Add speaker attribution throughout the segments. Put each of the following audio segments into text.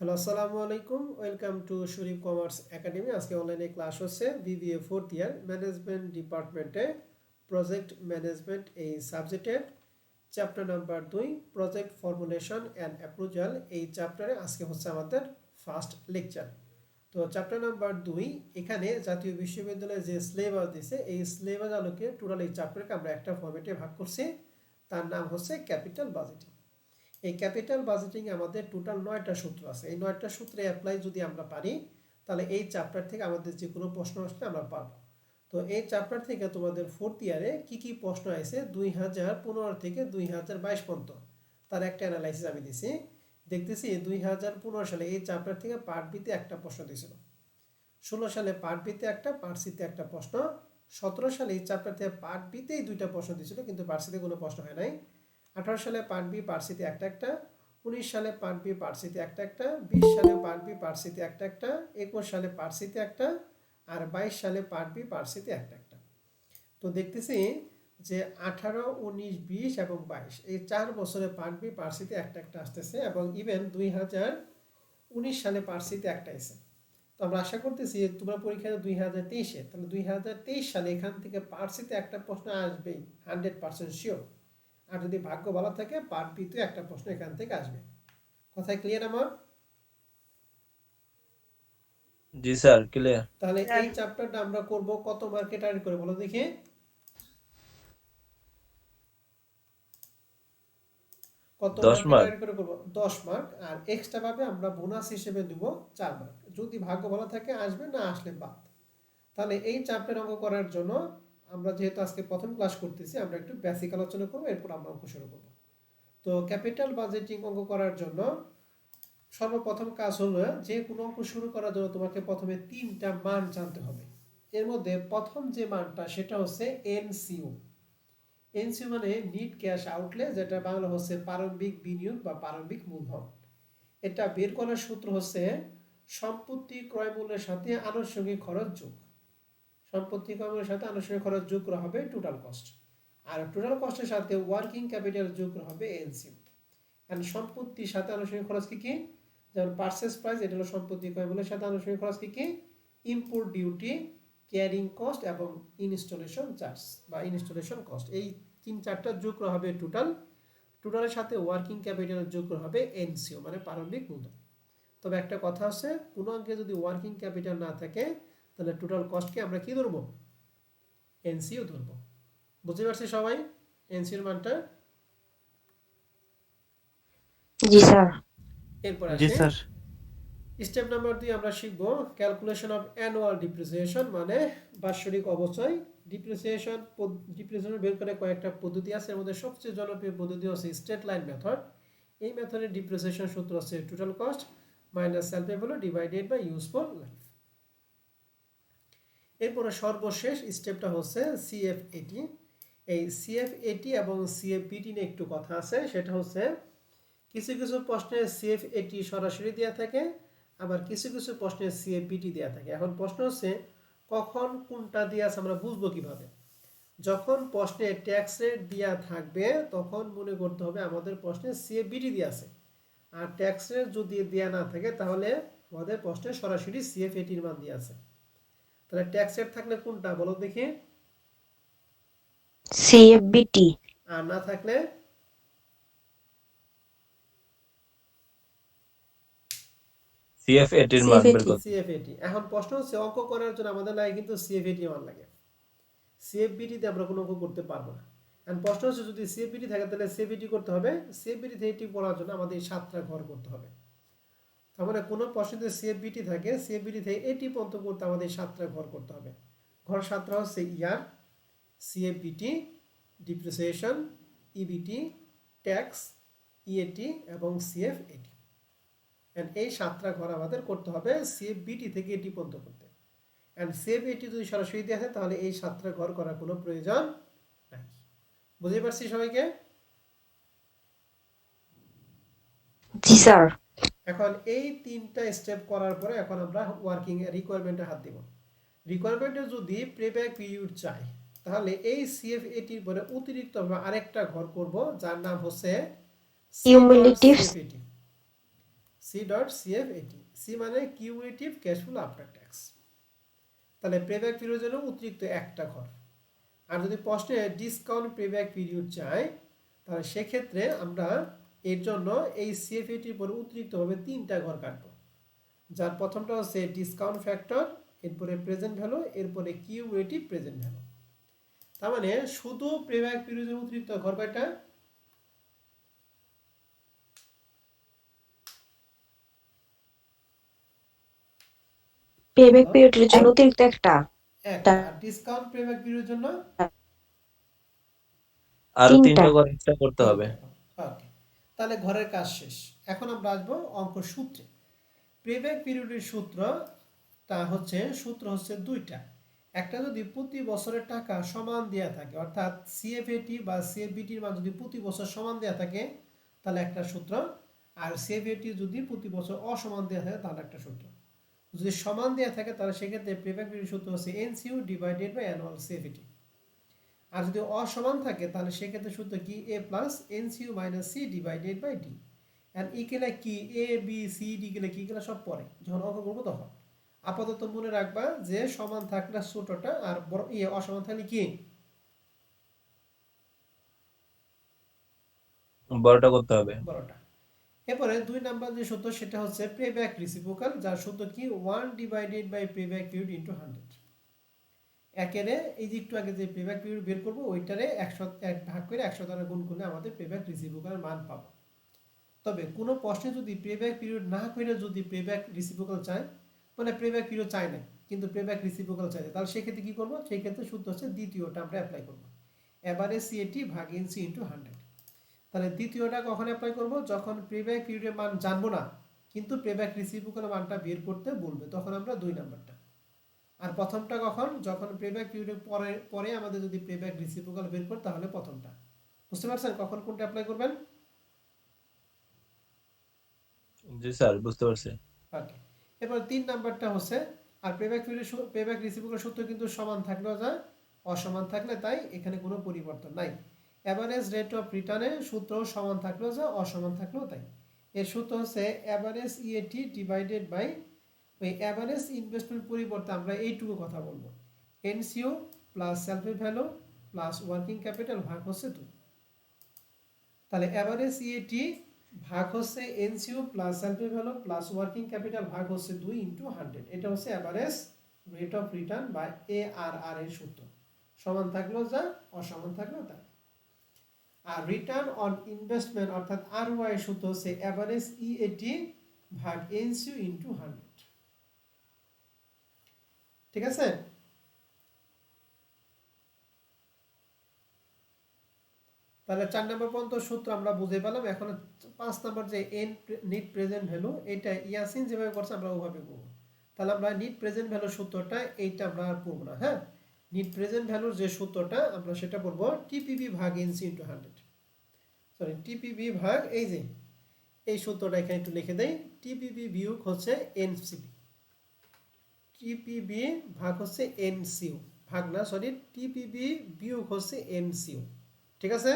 Speaker 1: Hello, আসসালামু আলাইকুম। Welcome to Sharif commerce academy. আজকে অনলাইনে ক্লাস হচ্ছে বিবিএ ফোর্থ ইয়ার ম্যানেজমেন্ট ডিপার্টমেন্টে প্রজেক্ট ম্যানেজমেন্ট এই সাবজেক্টের chapter number 2 project formulation and approval. এই চ্যাপ্টারে আজকে হচ্ছে আমাদের ফার্স্ট লেকচার। তো চ্যাপ্টার নাম্বার 2 এখানে জাতীয় বিশ্ববিদ্যালয়ে যে সিলেবাস দিছে এই সিলেবাস আলোকে টোটাল এই চ্যাপ্টারকে আমরা একটা ফরম্যাটে ভাগ করছি, তার নাম হচ্ছে ক্যাপিটাল বাজেটিং। এই ক্যাপিটাল বাজেটিং আমাদের টোটাল 9টা সূত্র আছে। এই 9টা সূত্রে অ্যাপ্লাই যদি আমরা পারি তাহলে এই চ্যাপ্টার থেকে আমাদের যে কোনো প্রশ্ন আসলে আমরা পারবো। তো এই চ্যাপ্টার থেকে তোমাদের ফোর্থ ইয়ারে কি কি প্রশ্ন আছে 2015 থেকে 2022 পর্যন্ত তার একটা অ্যানালাইসিস আমি দিছি। দেখতেছি 2015 সালে এই চ্যাপ্টার থেকে পার্ট বিতে একটা প্রশ্ন দিয়েছিল, 16 সালে পার্ট বিতে একটা, পার্ট সিতে একটা প্রশ্ন, 17 সালে এই চ্যাপ্টার থেকে পার্ট বিতেই 2টা প্রশ্ন দিয়েছিল কিন্তু পার্ট সিতে কোনো প্রশ্ন হয় নাই। 18 সালে পার্ট বি পার্ট সিতে একটা একটা, 19 সালে পার্ট বি পার্ট সিতে একটা একটা, 20 সালে পার্ট বি পার্ট সিতে একটা একটা, 21 সালে পার্ট সিতে একটা, আর 22 সালে পার্ট বি পার্ট সিতে একটা একটা। তো দেখতেছি যে 18, 19, 20 এবং 22 এই 4 বছরে পার্ট বি পার্ট সিতে একটা একটা আসতেছে এবং ইভেন 2019 সালে পার্ট সিতে একটা এসে। তো আমরা আশা করতেছি তোমরা পরীক্ষা 2023-এ, তাহলে 2023 সালে এখান থেকে পার্ট সিতে একটা প্রশ্ন আসবেই 100% শিওর। আর যদি ভাগ্য ভালো থাকে পার্ট বিতে একটা প্রশ্ন এখান থেকে আসবে। কথায় ক্লিয়ার আমার?
Speaker 2: জি স্যার, ক্লিয়ার।
Speaker 1: তাহলে এই চ্যাপ্টারটা আমরা করব কত মার্কে টার্গেট করে বলো দেখি। কত
Speaker 2: 10
Speaker 1: মার্কে
Speaker 2: মার্ক।
Speaker 1: টার্গেট করে করব? 10 মার্ক। আর এক্সট্রা ভাবে আমরা বোনাস হিসেবে দেব 4 মার্ক। যদি ভাগ্য ভালো থাকে আসবে, না আসলে বাদ। তাহলে এই চ্যাপ্টার অঙ্ক করার জন্য আমরা যেহেতু আজকে প্রথম ক্লাস করতেছি আমরা একটু বেসিক আলোচনা করব, এরপর আমরা অঙ্ক শুরু করব। তো ক্যাপিটাল বাজেটিং অঙ্ক করার জন্য সর্বপ্রথম কাজ হলো যে কোনো অঙ্ক শুরু করার জন্য তোমাকে প্রথমে 3টা মান জানতে হবে। এর মধ্যে প্রথম যে মানটা সেটা হচ্ছে এনসিও। এনসিও মানে নিট ক্যাশ আউটলে, যেটা বাংলা হচ্ছে প্রারম্ভিক বিনিয়োগ বা প্রারম্ভিক মূলধন। এটা বের করার সূত্র হচ্ছে সম্পত্তি ক্রয় মূল্যের সাথে আনুষঙ্গিক খরচ যোগ। সম্পত্তি ক্রয় মূল্যের সাথে আনুষঙ্গিক খরচ যোগ করা হবে টোটাল কস্ট, আর টোটাল কস্টের সাথে ওয়ার্কিং ক্যাপিটাল যোগ করা হবে এনসিও। এন্ড সম্পত্তির সাথে আনুষঙ্গিক খরচ কি কি? যেমন পারচেজ প্রাইস, এটা হলো সম্পত্তি ক্রয় মূল্যের সাথে আনুষঙ্গিক খরচ কি কি? ইম্পোর্ট ডিউটি, ক্যারিং কস্ট এবং ইনস্টলেশন চার্জ বা ইনস্টলেশন কস্ট। এই 3-4টা যোগ করা হবে টোটাল। টোটালের সাথে ওয়ার্কিং ক্যাপিটাল যোগ করা হবে এনসিও মানে প্রারম্ভিক মূলধন। তবে একটা কথা আছে, কোনো অঙ্কে যদি ওয়ার্কিং ক্যাপিটাল না থাকে তাহলে টোটাল কস্টকে আমরা কি ধরবো? এনসিও ধরবো। বুঝতে পারছি সবাই এনসিওর মানটা?
Speaker 3: জি স্যার।
Speaker 1: এরপর
Speaker 2: জি
Speaker 1: আসে
Speaker 2: স্যার।
Speaker 1: স্টেপ নাম্বার 2, আমরা শিখবো ক্যালকুলেশন অফ অ্যানুয়াল ডিপ্রিসিয়েশন মানে বাৎসরিক অবচয়। ডিপ্রিসিয়েশন বের করে কয়েকটা পদ্ধতি আছে, এর মধ্যে সবচেয়ে জনপ্রিয় পদ্ধতি হচ্ছে স্ট্রেট লাইন মেথড। এই মেথডের ডিপ্রিসিয়েশন সূত্র হচ্ছে total cost minus salvable divided by useful life. এরপরে সর্বশেষ স্টেপটা হচ্ছে সিএফএটি। এই সিএফএটি এবং সিএফবিটি নিয়ে একটু কথা আছে, সেটা হচ্ছে কিছু কিছু প্রশ্নে সিএফএটি সরাসরি দেওয়া থাকে, আবার কিছু কিছু প্রশ্নে সিএফবিটি দেওয়া থাকে। এখন প্রশ্ন হচ্ছে কখন কোনটা দেওয়া আছে আমরা বুঝবো কিভাবে? যখন প্রশ্নে ট্যাক্স রেট দেওয়া থাকবে তখন মনে করতে হবে আমাদের প্রশ্নে সিএফবিটি দেওয়া আছে, আর ট্যাক্স রেট যদি দেওয়া না থাকে তাহলে আমাদের প্রশ্নে সরাসরি সিএফএটির মান দেওয়া আছে। তাহলে ট্যাক্স রেট থাকলে কোনটা বলো দেখি?
Speaker 3: সিএফবিটি।
Speaker 1: আর না থাকলে?
Speaker 2: সিএফ এর মান বের
Speaker 3: সিএফএটি।
Speaker 2: করতে।
Speaker 1: সিএফএটি। এখন প্রশ্ন হচ্ছে অঙ্ক করার জন্য আমাদের লাগে কিন্তু সিএফএটি মান লাগে। সিএফবিটিতে আমরা কোনো অঙ্ক করতে পারবো না। এখন প্রশ্ন হচ্ছে যদি সিএফবিটি থাকে তাহলে সিএফবিটি করতে হবে। সিএফবিটি থেকে এটি পড়ার জন্য আমাদের 7টা ঘর করতে হবে। তার মানে কোনো প্রশ্নে যদি সিএফবিটি থাকে সিএফবিটি থেকে এটি পর্যন্ত করতে আমাদের 7টা ঘর করতে হবে। ঘর 7টা হচ্ছে ইয়ার, সিএফবিটি, ডিপ্রিসিয়েশন, ইবিটি, ট্যাক্স, ইএটি এবং সিএফএটি। এন্ড এই 7টা ঘর আমাদের করতে হবে সিএফবিটি থেকে এটি পর্যন্ত করতে। এন্ড সিএফএটি যদি সরাসরি দিয়ে আসে তাহলে এই 7টা ঘর করার কোনো প্রয়োজন নাই। বুঝতে পারছি সবাইকে?
Speaker 3: জি স্যার।
Speaker 1: এখন এই 3টা স্টেপ করার পরে এখন আমরা ওয়ার্কিং রিকোয়ারমেন্টে হাত দিব। রিকোয়ারমেন্টে যদি প্লেব্যাক পিরিয়ড চাই তাহলে এই সিএফএটির পরে অতিরিক্তভাবে আরেকটা ঘর করব যার নাম হচ্ছে সেকান্ড
Speaker 3: কিউমুলেটিভস।
Speaker 1: সিএফএটি। C.CFAT। সি মানে cumulative cash flow after tax. তাহলে পেব্যাক পিরিয়ডের জন্য অতিরিক্ত একটা ঘর। আর যদি প্রশ্নে ডিসকাউন্ট পেব্যাক পিরিয়ড চাই তাহলে সেক্ষেত্রে আমরা এর জন্য এই সিএফএটির পরে অতিরিক্তভাবে 3টা ঘর কাটবো। যার প্রথমটা হচ্ছে ডিসকাউন্ট ফ্যাক্টর, এরপরে প্রেজেন্ট ভ্যালু, এরপরে কিউমুলেটিভ প্রেজেন্ট ভ্যালু। তার মানে শুধু পেব্যাক পিরিয়ডের অতিরিক্ত ঘর কয়টা?
Speaker 3: পেব্যাক পিরিয়ডের জন্য অতিরিক্ত একটা।
Speaker 1: একটা। আর ডিসকাউন্ট পেব্যাক পিরিয়ডের জন্য
Speaker 2: আরো
Speaker 3: 3টা।
Speaker 2: 3টা করে এক্সট্রা করতে হবে।
Speaker 1: 3টা ঘর। ওকে, তাহলে ঘরের কাজ শেষ। এখন আমরা আসবো অঙ্ক সূত্রে। পেব্যাক পিরিয়ডের সূত্রটা হচ্ছে দুইটা। একটা যদি প্রতি বছরের টাকা সমান দেয়া থাকে, অর্থাৎ সিএফএটি বা সিএফবিটির মান যদি প্রতি বছর সমান দেয়া থাকে তাহলে একটা সূত্র, আর সিএফএটি যদি প্রতি বছর অসমান দেয়া থাকে তাহলে একটা সূত্র। যদি সমান দেয়া থাকে তাহলে সেক্ষেত্রে পেব্যাক পিরিয়ড সূত্র হচ্ছে NCU divided by annual CFAT. আর যদি অসমান থাকে তাহলে সেক্ষেত্রে সূত্র কি A plus NCU minus C divided by D. আর ইকেলা কি এ বি সি ডি গেলে কি গেলে সব পরে যখন অঙ্ক করবো তখন। আপাতত মনে রাখবা যে সমান থাকলে ছোটটা, আর বড় অসমান থাকলে কি
Speaker 2: বড়টা করতে হবে।
Speaker 1: বড়টা। এরপরে 2 নাম্বার যে সূত্র সেটা হচ্ছে পেব্যাক রেসিপ্রোকাল, যার সূত্র কি 1 divided by payback period into 100। একেরে এই যে একটু আগে যে পেব্যাক পিরিয়ড বের করবো ওইটারে 100 ভাগ করে 100 দ্বারা গুণ করলে আমাদের পেব্যাক রেসিপ্রোকাল মান পাবো। তবে কোনো প্রশ্নে যদি পেব্যাক পিরিয়ড না করে যদি পেব্যাক রেসিপ্রোকাল চায়, মানে পেব্যাক পিরিয়ড চায় না কিন্তু পেব্যাক রেসিপ্রোকাল চাই, তাহলে সেক্ষেত্রে কি করবো? সেই ক্ষেত্রে সূত্র হচ্ছে দ্বিতীয়টা আমরা অ্যাপ্লাই করবো, এভারেজ সিএটি ভাগ এনসি ইন্টু 100। তাহলে দ্বিতীয়টা কখন অ্যাপ্লাই করব? যখন পেব্যাক পিরিয়ডের মান জানবো না কিন্তু পেব্যাক রেসিপ্রোকাল মানটা বের করতে বলবে, তখন আমরা 2 নাম্বারটা। আর প্রথমটা কখন? যখন পেব্যাক পিরিয়ডের পরে পরে আমাদের যদি পেব্যাক রেসিপ্রোকাল বের করতে তাহলে প্রথমটা। বুঝতে পারছেন কখন কোনটা অ্যাপ্লাই করবেন?
Speaker 2: জি স্যার, বুঝতে পারছি।
Speaker 1: ওকে, এবার 3 নাম্বারটা হচ্ছে, আর পেব্যাক পিরিয়ড পেব্যাক রেসিপ্রোকাল সূত্র কিন্তু সমান থাকলেও যায়, অসমান থাকলে তাই, এখানে কোনো পরিবর্তন নাই। অ্যাভারেজ রেট অফ রিটার্নের সূত্র সমান থাকলেও যায়, অসমান থাকলেও তাই। এর সূত্র হচ্ছে অ্যাভারেজ ইএটি ডিভাইডেড বাই ওই অ্যাভারেজ ইনভেস্টমেন্ট পরিবর্তে আমরা এইটুকু কথা বলবো, NCO plus self value plus working capital ভাগ হচ্ছে 2। তাহলে অ্যাভারেজ ইএটি ভাগ হচ্ছে NCO plus self value plus working capital ভাগ হচ্ছে 2 ইন্টু 100। এটা হচ্ছে অ্যাভারেজ রেট অফ রিটার্ন বা এআরআর এর সূত্র, সমান থাকলেও যা, অসমান থাকলেও তাই। আর রিটার্ন অন ইনভেস্টমেন্ট অর্থাৎ আরওআই এর সূত্র হচ্ছে অ্যাভারেজ ইএটি ভাগ এনসিও ইন্টু 100। ঠিক আছে? তাহলে 4 নম্বর পর্যন্ত সূত্র আমরা বুঝে পেলাম। এখন 5 নম্বর যে নিট প্রেজেন্ট ভ্যালু, এটা ইয়াসিন যেভাবে করছে আমরা ওভাবে করব। তাহলে আমরা নিট প্রেজেন্ট ভ্যালু সূত্রটা এইটা আমরা আর করব না। হ্যাঁ, নিট প্রেজেন্ট ভ্যালুর যে সূত্রটা আমরা সেটা করব টিপিবি ভাগ এনসি ইনটু 100। সরি, টিপিবি ভাগ এই যে এই সূত্রটা এখানে একটু লিখে দেই। টিপিবি বিয়োগ হচ্ছে এনসিপি, টিপিবি ভাগ হচ্ছে এনসিও, ভাগ না সরি, টিপিবি বিয়োগ হচ্ছে এনসিও। ঠিক আছে?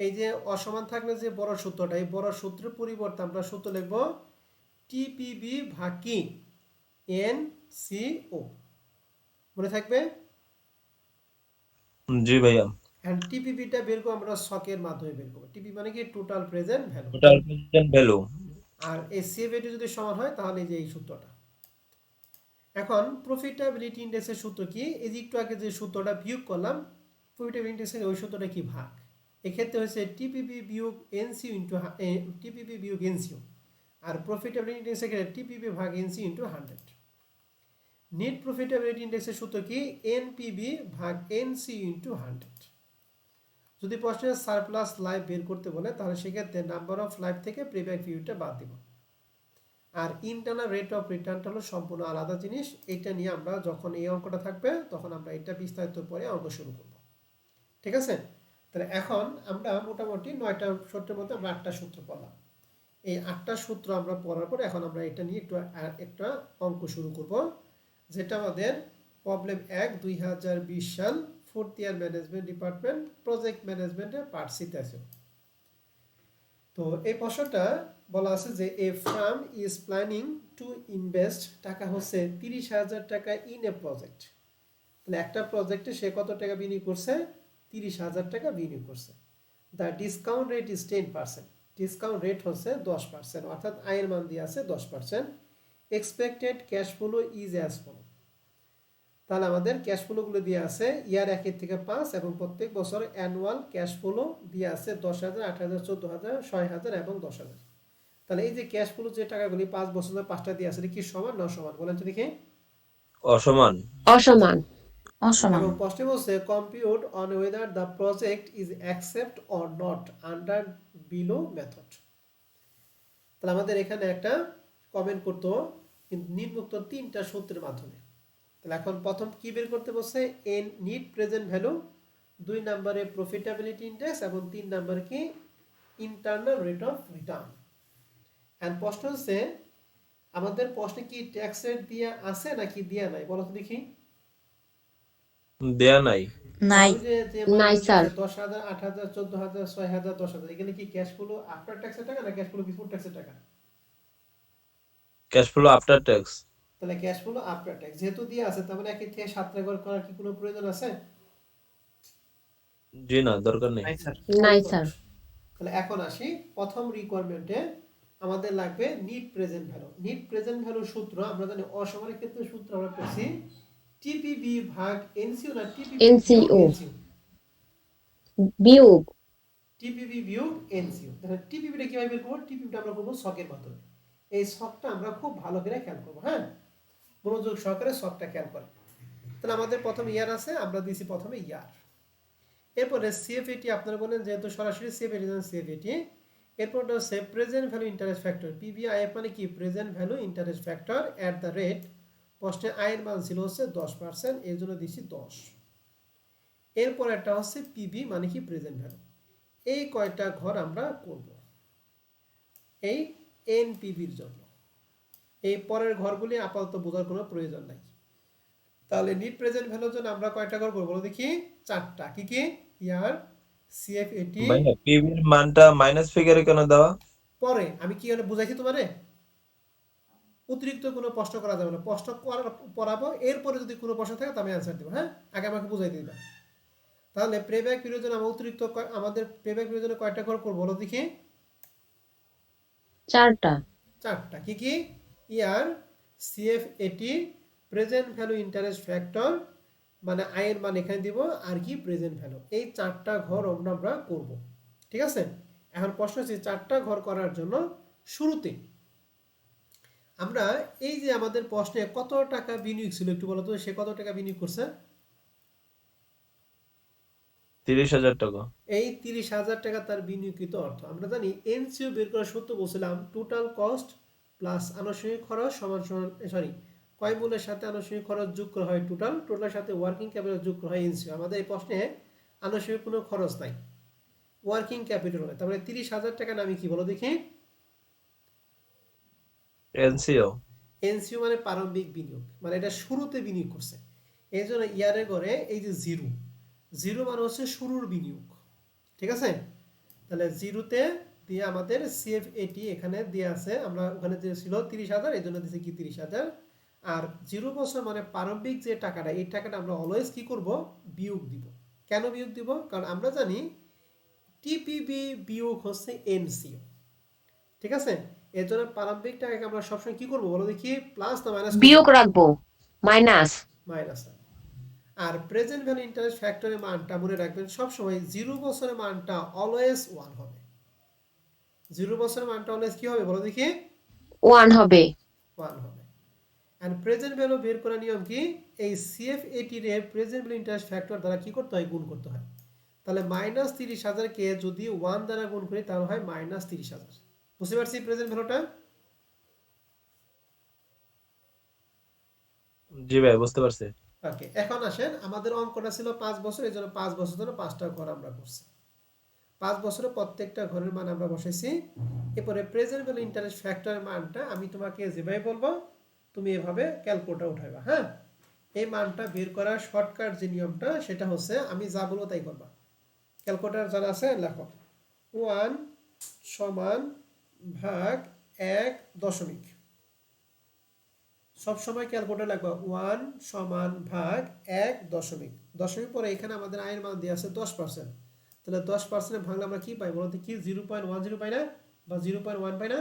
Speaker 1: এই যে অসমান থাকলে যে বড় সূত্রটা, এই বড় সূত্রের পরিবর্তে আমরা সূত্র লিখব টিপিবি ভাগ কি এনসিও। মনে থাকবে?
Speaker 2: জি ভাইয়া।
Speaker 1: এন্ড টিপিবিটা বের করব আমরা ছকের মাধ্যমে বের করব। টিপি মানে কি total present value.
Speaker 2: Total present value.
Speaker 1: আর এই সিএফএটি যদি সমান হয় তাহলে এই যে এই সূত্রটা। এখন প্রফিটেবিলিটি ইনডেক্সের সূত্র কি? এই যে একটু আগে যে সূত্রটা বিয়োগ করলাম, প্রফিটেবিলিটি ইনডেক্সের ওই সূত্রটা কি? ভাগ। এক্ষেত্রে হচ্ছে টিপিবি বিয়োগ এনসিও ইন্টু টিপিবি বিয়োগ এনসিও, আর প্রফিটেবিলিটি ইনডেক্সের ক্ষেত্রে টিপিবি ভাগ এনসি ইন্টু 100। নেট প্রফিটেবিলিটি ইনডেক্সের সূত্র কি? এনপিবি ভাগ এনসি ইন্টু 100। যদি প্রশ্নে সারপ্লাস লাইফ বের করতে বলে তাহলে সেক্ষেত্রে নাম্বার অফ লাইফ থেকে পেব্যাক পিরিয়ডটা বাদ দিব। আর ইন্টারনাল রেট অফ রিটার্নটা হলো সম্পূর্ণ আলাদা জিনিস। এটা নিয়ে আমরা যখন এই অঙ্কটা থাকবে তখন আমরা এটা বিস্তারিত পরে অঙ্ক শুরু করব। ঠিক আছে? তাহলে এখন আমরা মোটামুটি 9টা সূত্রের মধ্যে আমরা 8টা সূত্র পড়লাম। এই 8টা সূত্র আমরা পড়ার পর এখন আমরা এটা নিয়ে একটা অঙ্ক শুরু করব, যেটা আমাদের প্রবলেম 1 2020 সাল 4th year management department project ম্যানেজমেন্টের পার্ট সিতে আছে। তো এই প্রশ্নটা বলা আছে যে a firm is planning to invest, টাকা হচ্ছে 30,000 টাকা ইন এ প্রজেক্ট। তাহলে একটা প্রজেক্টে সে কত টাকা বিনিয়োগ করছে? 30,000 টাকা বিনিয়োগ করছে। The discount rate is 10%, discount rate হচ্ছে 10%, অর্থাৎ আয়ের মান দিয়ে আছে 10%। Expected cash flow is as follow, তাহলে আমাদের ক্যাশ ফ্লোগুলো দিয়ে আছে ইয়ার 1 থেকে 5 এবং প্রত্যেক বছর অ্যানুয়াল ক্যাশ ফ্লো দিয়ে আছে 10,000, 8,000, 14,000, 6,000 এবং 10,000। তাহলে এই যে ক্যাশ ফ্লো যে টাকাগুলি 5 বছর ধরে 5টা দিয়ে আছে, কি সমান না অসমান বলেন তো দেখি?
Speaker 2: অসমান।
Speaker 3: অসমান।
Speaker 4: অসমান।
Speaker 1: এবং প্রশ্নে বলছে compute on whether the project is accept or not under below method. তাহলে আমাদের এখানে একটা কমেন্ট করতে হবে নিম্নোক্ত 3টা সূত্রের মাধ্যমে। তাহলে এখন প্রথম কি বের করতে বলছে? এন নিট প্রেজেন্ট ভ্যালু, 2 নম্বরে প্রফিটেবিলিটি ইন্ডেক্স এবং 3 নম্বরে কি internal rate of return. And প্রশ্ন হচ্ছে আমাদের প্রশ্নে কি ট্যাক্স রেট দিয়ে আছে নাকি দিয়া নাই বলো তো দেখি?
Speaker 2: দেয়া নাই।
Speaker 4: নাই।
Speaker 1: ওই যে
Speaker 3: নাই স্যার।
Speaker 1: 10,000, 8,000, 14,000, 6,000, 10,000, এখানে কি ক্যাশ ফ্লো আফটার ট্যাক্সের টাকা না ক্যাশ ফ্লো বিফোর ট্যাক্সের টাকা?
Speaker 2: Cash flow after tax.
Speaker 1: তাহলে ক্যাশ ফ্লো আফটার ট্যাক্স যেহেতু দিয়ে আছে, তার মানে একে থেকে 7 টাকা করার কি কোনো প্রয়োজন আছে?
Speaker 2: জি না, দরকার নেই।
Speaker 3: নাই স্যার।
Speaker 1: তাহলে এখন আসি প্রথম রিকোয়ারমেন্টে, আমাদের লাগবে net present value. Net present ভ্যালুর সূত্র আমরা জানি অসমানের ক্ষেত্রে সূত্র আমরা পেয়েছি টিপিবি ভাগ এনসিও না টিপিবি
Speaker 3: NCO
Speaker 1: এনসিও?
Speaker 3: বিয়োগ।
Speaker 1: টিপিবি বিয়োগ এনসিও। তাহলে টিপিবিটা কিভাবে বের করব? টিপিবিটা আমরা করব ছকের মাধ্যমে। এই ছকটা আমরা খুব ভালো করে খেয়াল করব, হ্যাঁ, মনোযোগ সহকারে ছকটা খেয়াল করে। তাহলে আমাদের প্রথম ইয়ার আছে, আমরা দিয়েছি প্রথমে ইয়ার। এরপরে সিএফএটি আপনারা বলেন যেহেতু সরাসরি সিএফএটি সিএফএটি। এরপরটা হচ্ছে present value interest factor, PVIF মানে কি present value interest factor at the rate. প্রশ্নে আয়ের মান ছিল হচ্ছে 10%, এর জন্য দিচ্ছি 10। এরপর একটা হচ্ছে পিবি মানে কি প্রেজেন্ট ভ্যালু। এই কয়টা ঘর আমরা করব এই এনপিবির জন্য। এই পরের ঘরগুলি আপাতত বোঝার কোনো প্রয়োজন নাই। তাহলে নিট প্রেজেন্ট ভ্যালুর জন্য আমরা কয়টা ঘর করব বলো দেখি? 4টা। কি কি? Year, CFAT.
Speaker 2: ভাইয়া পিভির মানটা মাইনাস ফিগারে কেন দেওয়া?
Speaker 1: পরে আমি কি বুঝাইছি তোমারে? অতিরিক্ত কোনো প্রশ্ন করা যাবে না, প্রশ্ন পড়াবো, এরপরে যদি কোনো প্রশ্ন থাকে তবে অ্যান্সার দেবো, হ্যাঁ, আগে আমাকে বুঝাই দিবা। তাহলে প্লেব্যাক পিরিয়ড জন্য আমরা অতিরিক্ত আমাদের প্লেব্যাক পিরিয়ড জন্য কয়টা ঘর করব বলো দেখি?
Speaker 3: 4টা।
Speaker 1: 4টা। কি কি? Year, CFAT, present value interest factor মানে আয়ের মান এখানে দিব, আর কি প্রেজেন্ট ভ্যালু। এই 4টা ঘর আমরা করব, ঠিক আছে? এখন প্রশ্ন হচ্ছে 4টা ঘর করার জন্য শুরুতে আমরা এই যে আমাদের প্রশ্নে কত টাকা বিনিয়োগ ছিল একটু বলো তো, সে কত টাকা বিনিয়োগ করছে?
Speaker 2: 30,000 টাকা।
Speaker 1: এই 30,000 টাকা তার বিনিয়োগকৃত অর্থ। আমরা জানি এনসিও বের করার সূত্র বলছিলাম টোটাল কস্ট প্লাস আনুষঙ্গিক খরচ সমান সমান, সরি, ক্রয় মূল্যের সাথে আনুষঙ্গিক খরচ যোগ করা হয় টোটাল, টোটালের সাথে ওয়ার্কিং ক্যাপিটাল যোগ করা হয় এনসিও। আমাদের এই প্রশ্নে আনুষঙ্গিক কোনো খরচ নাই, ওয়ার্কিং ক্যাপিটাল হয়। তারপরে 30,000 টাকা নামে কি বলো দেখি?
Speaker 2: এনসিও।
Speaker 1: এনসিও মানে প্রারম্ভিক বিনিয়োগ, মানে এটা শুরুতে বিনিয়োগ করছে। এই জন্য ইয়ারের ঘরে এই যে জিরো, জিরো মানে হচ্ছে শুরুর বিনিয়োগ, ঠিক আছে? তাহলে জিরোতে দিয়ে আমাদের সিএফএটি এখানে দিয়ে আছে, আমরা ওখানে যে ছিল 30,000, এই জন্য দিয়েছি কি 30,000। আর 0 বছর মানে প্রারম্ভিক যে টাকাটা, এই টাকাটা আমরা অলওয়েজ কি করব? বিয়োগ দিব। কেন বিয়োগ দিব? কারণ আমরা জানি টিপিবি বিয়োগ হচ্ছে এনসিও, ঠিক আছে? এর জন্য প্রারম্ভিক টাকাকে আমরা সবসময় কি করব বলো দেখি? প্লাস না মাইনাস?
Speaker 3: বিয়োগ রাখবো, মাইনাস।
Speaker 1: মাইনাস। আর প্রেজেন্ট ভ্যালু ইন্টারেস্ট ফ্যাক্টরের মানটা মনে রাখবেন সবসময় 0 বছরের মানটা অলওয়েজ 1 হবে। 0 বছরের মানটা অলওয়েজ কি হবে বলো দেখি?
Speaker 3: 1 হবে।
Speaker 1: 1 হবে। এন্ড প্রেজেন্ট ভ্যালু বের করার নিয়ম কি? এই সিএফএটি এর প্রেজেন্ট ভ্যালু ইন্টারেস্ট ফ্যাক্টর দ্বারা কি করতে হয়? গুণ করতে হয়। তাহলে -30,000 কে যদি 1 দ্বারা গুণ করি তাহলে হয় -30,000। বুঝতে পারছি প্রেজেন্ট ভ্যালুটা?
Speaker 2: জি ভাই, বুঝতে পারছি।
Speaker 1: ওকে, এখন আসেন আমাদের অঙ্কটা ছিল 5 বছর, এর জন্য 5 বছর ধরে 5টা ঘর আমরা করছি। 5 বছরে প্রত্যেকটা ঘরের মান আমরা বসাইছি। এরপরে প্রেজেন্ট ভ্যালু ইন্টারেস্ট ফ্যাক্টরের মানটা আমি তোমাকে যেভাবে বলবো তুমি এভাবে ক্যালকুলেটর উঠাইবা, হ্যাঁ? এই মানটা বের করার শর্টকাট যে নিয়মটা সেটা হচ্ছে আমি যা বলবো তাই করবা। ক্যালকুলেটর যারা আছে লেখো 1 সমান ভাগ 1 দশমিক। সবসময় ক্যালকুলেটর লাগবে 1 সমান ভাগ 1 দশমিক। দশমিক পরে এখানে আমাদের আয়ের মান দেওয়া আছে 10%। তাহলে 10% ভাঙলে আমরা কি পাই বলতে কি 0.10 পাই না বা 0.1 পাই না?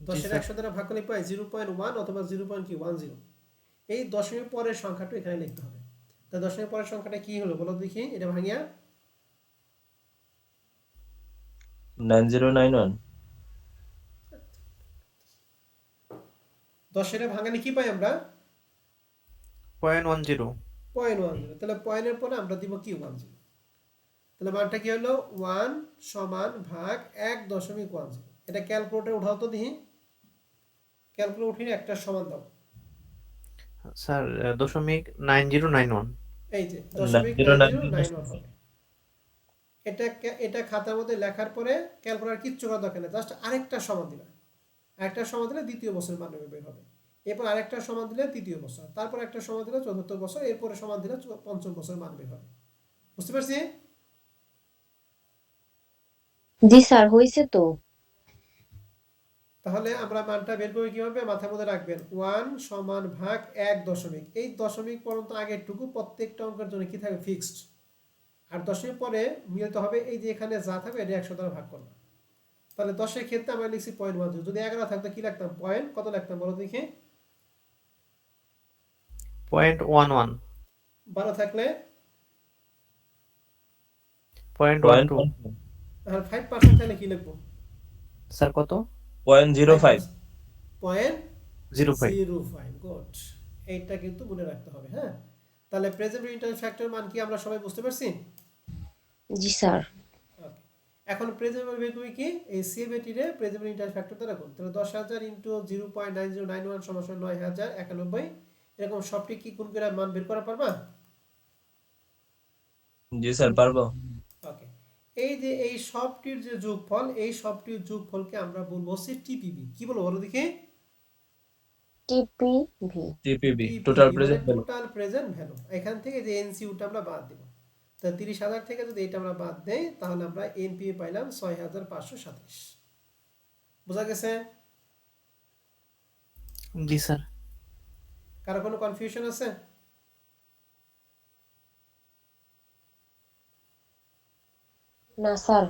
Speaker 1: 10 এর 100 দ্বারা ভাগ করলে পাই 0.1 অথবা 0.10। এই দশমিক পরের সংখ্যাটা এখানে লিখতে হবে। তা দশমিক পরের সংখ্যাটা কি হলো বলো দেখি, এটা ভাঙিয়া
Speaker 2: 9091
Speaker 1: 10 ভাঙালে কি পাই আমরা?
Speaker 4: 0.10
Speaker 1: 0.10। তাহলে পয়েন্টের পরে আমরা দিব কি 10। তাহলে মানটা কি হলো 1 সমান ভাগ 1.10। এটা ক্যালকুলেটরে উঠাও তো দেখি, ক্যালকুলেটর উঠিয়ে একটা সমান দাও।
Speaker 4: স্যার 0.9091
Speaker 1: এই যে 0.9091
Speaker 2: 9091
Speaker 1: হবে। এটা খাতার মধ্যে লেখার পরে ক্যালকুলেটর কিচ্ছু করা দরকার নেই, জাস্ট আরেকটা সমান দিলা। আরেকটা সমান দিলে দ্বিতীয় বছরের মান বের হবে। এরপর আরেকটা সমান দিলে তৃতীয় বছর, তারপর একটা সমান দিলে চতুর্থ বছর, এরপরে সমান দিলে পঞ্চম বছরের মান বের হবে। বুঝতে পারছি?
Speaker 3: জি স্যার, হয়েছে তো।
Speaker 1: তাহলে আমরা মানটা বের করি কিভাবে, মাথার মধ্যে রাখবেন 1 সমান ভাগ 1 দশমিক। এই দশমিক পর্যন্ত আগেরটুকু প্রত্যেকটা অঙ্কের জন্য কি থাকবে ফিক্সড। আর দশমিক পরে মিলতে হবে এই যে এখানে যা থাকবে এটা 100 দ্বারা ভাগ করলাম। তাহলে 10-এর ক্ষেত্রে আমরা লিখছি 0.10। যদি 11 থাকতো কি লিখতাম, পয়েন্ট কত লিখতাম বলো দেখি?
Speaker 4: 0.11
Speaker 1: 12 থাকলে
Speaker 4: 0.12
Speaker 1: আর 5% থাকলে কি লিখবো?
Speaker 4: স্যার কত?
Speaker 2: 0.05
Speaker 1: 0.05। গুড, এইটা কিন্তু মনে রাখতে হবে। হ্যাঁ, তাহলে প্রেজেন্ট ইন্টারেস্ট ফ্যাক্টর মান কি আমরা সবাই বুঝতে পারছি?
Speaker 3: জি স্যার।
Speaker 1: ওকে, এখন প্রেজেন্ট বের করি কি, এই সিএবিটি রে প্রেজেন্ট ইন্টারেস্ট ফ্যাক্টর দ্বারা গুণ। তাহলে 10,000 ইনটু 0.9091 সমান 9,091। এরকম সবটি কি গুণ করে মান বের করা পারবা?
Speaker 2: জি স্যার পারবো।
Speaker 1: ওকে, এই যে এই সবটির যে যোগফল, এই সবটির যোগফলকে আমরা বলবো হচ্ছে টিপিবি। কি বলবো বলো দেখি?
Speaker 3: টিপিভি।
Speaker 2: টিপিবি টোটাল
Speaker 1: টিপিবি মানে
Speaker 2: present value.
Speaker 1: Total present value. এখান থেকে যে এনসিউটা আমরা বাদ দেব। তা 30,000 থেকে যদি এটা আমরা বাদ দেই তাহলে আমরা এনপিভি পাইলাম 6,527। বোঝা গেছে?
Speaker 4: জি স্যার।
Speaker 1: কারো কোনো কনফিউশন আছে?
Speaker 3: না স্যার।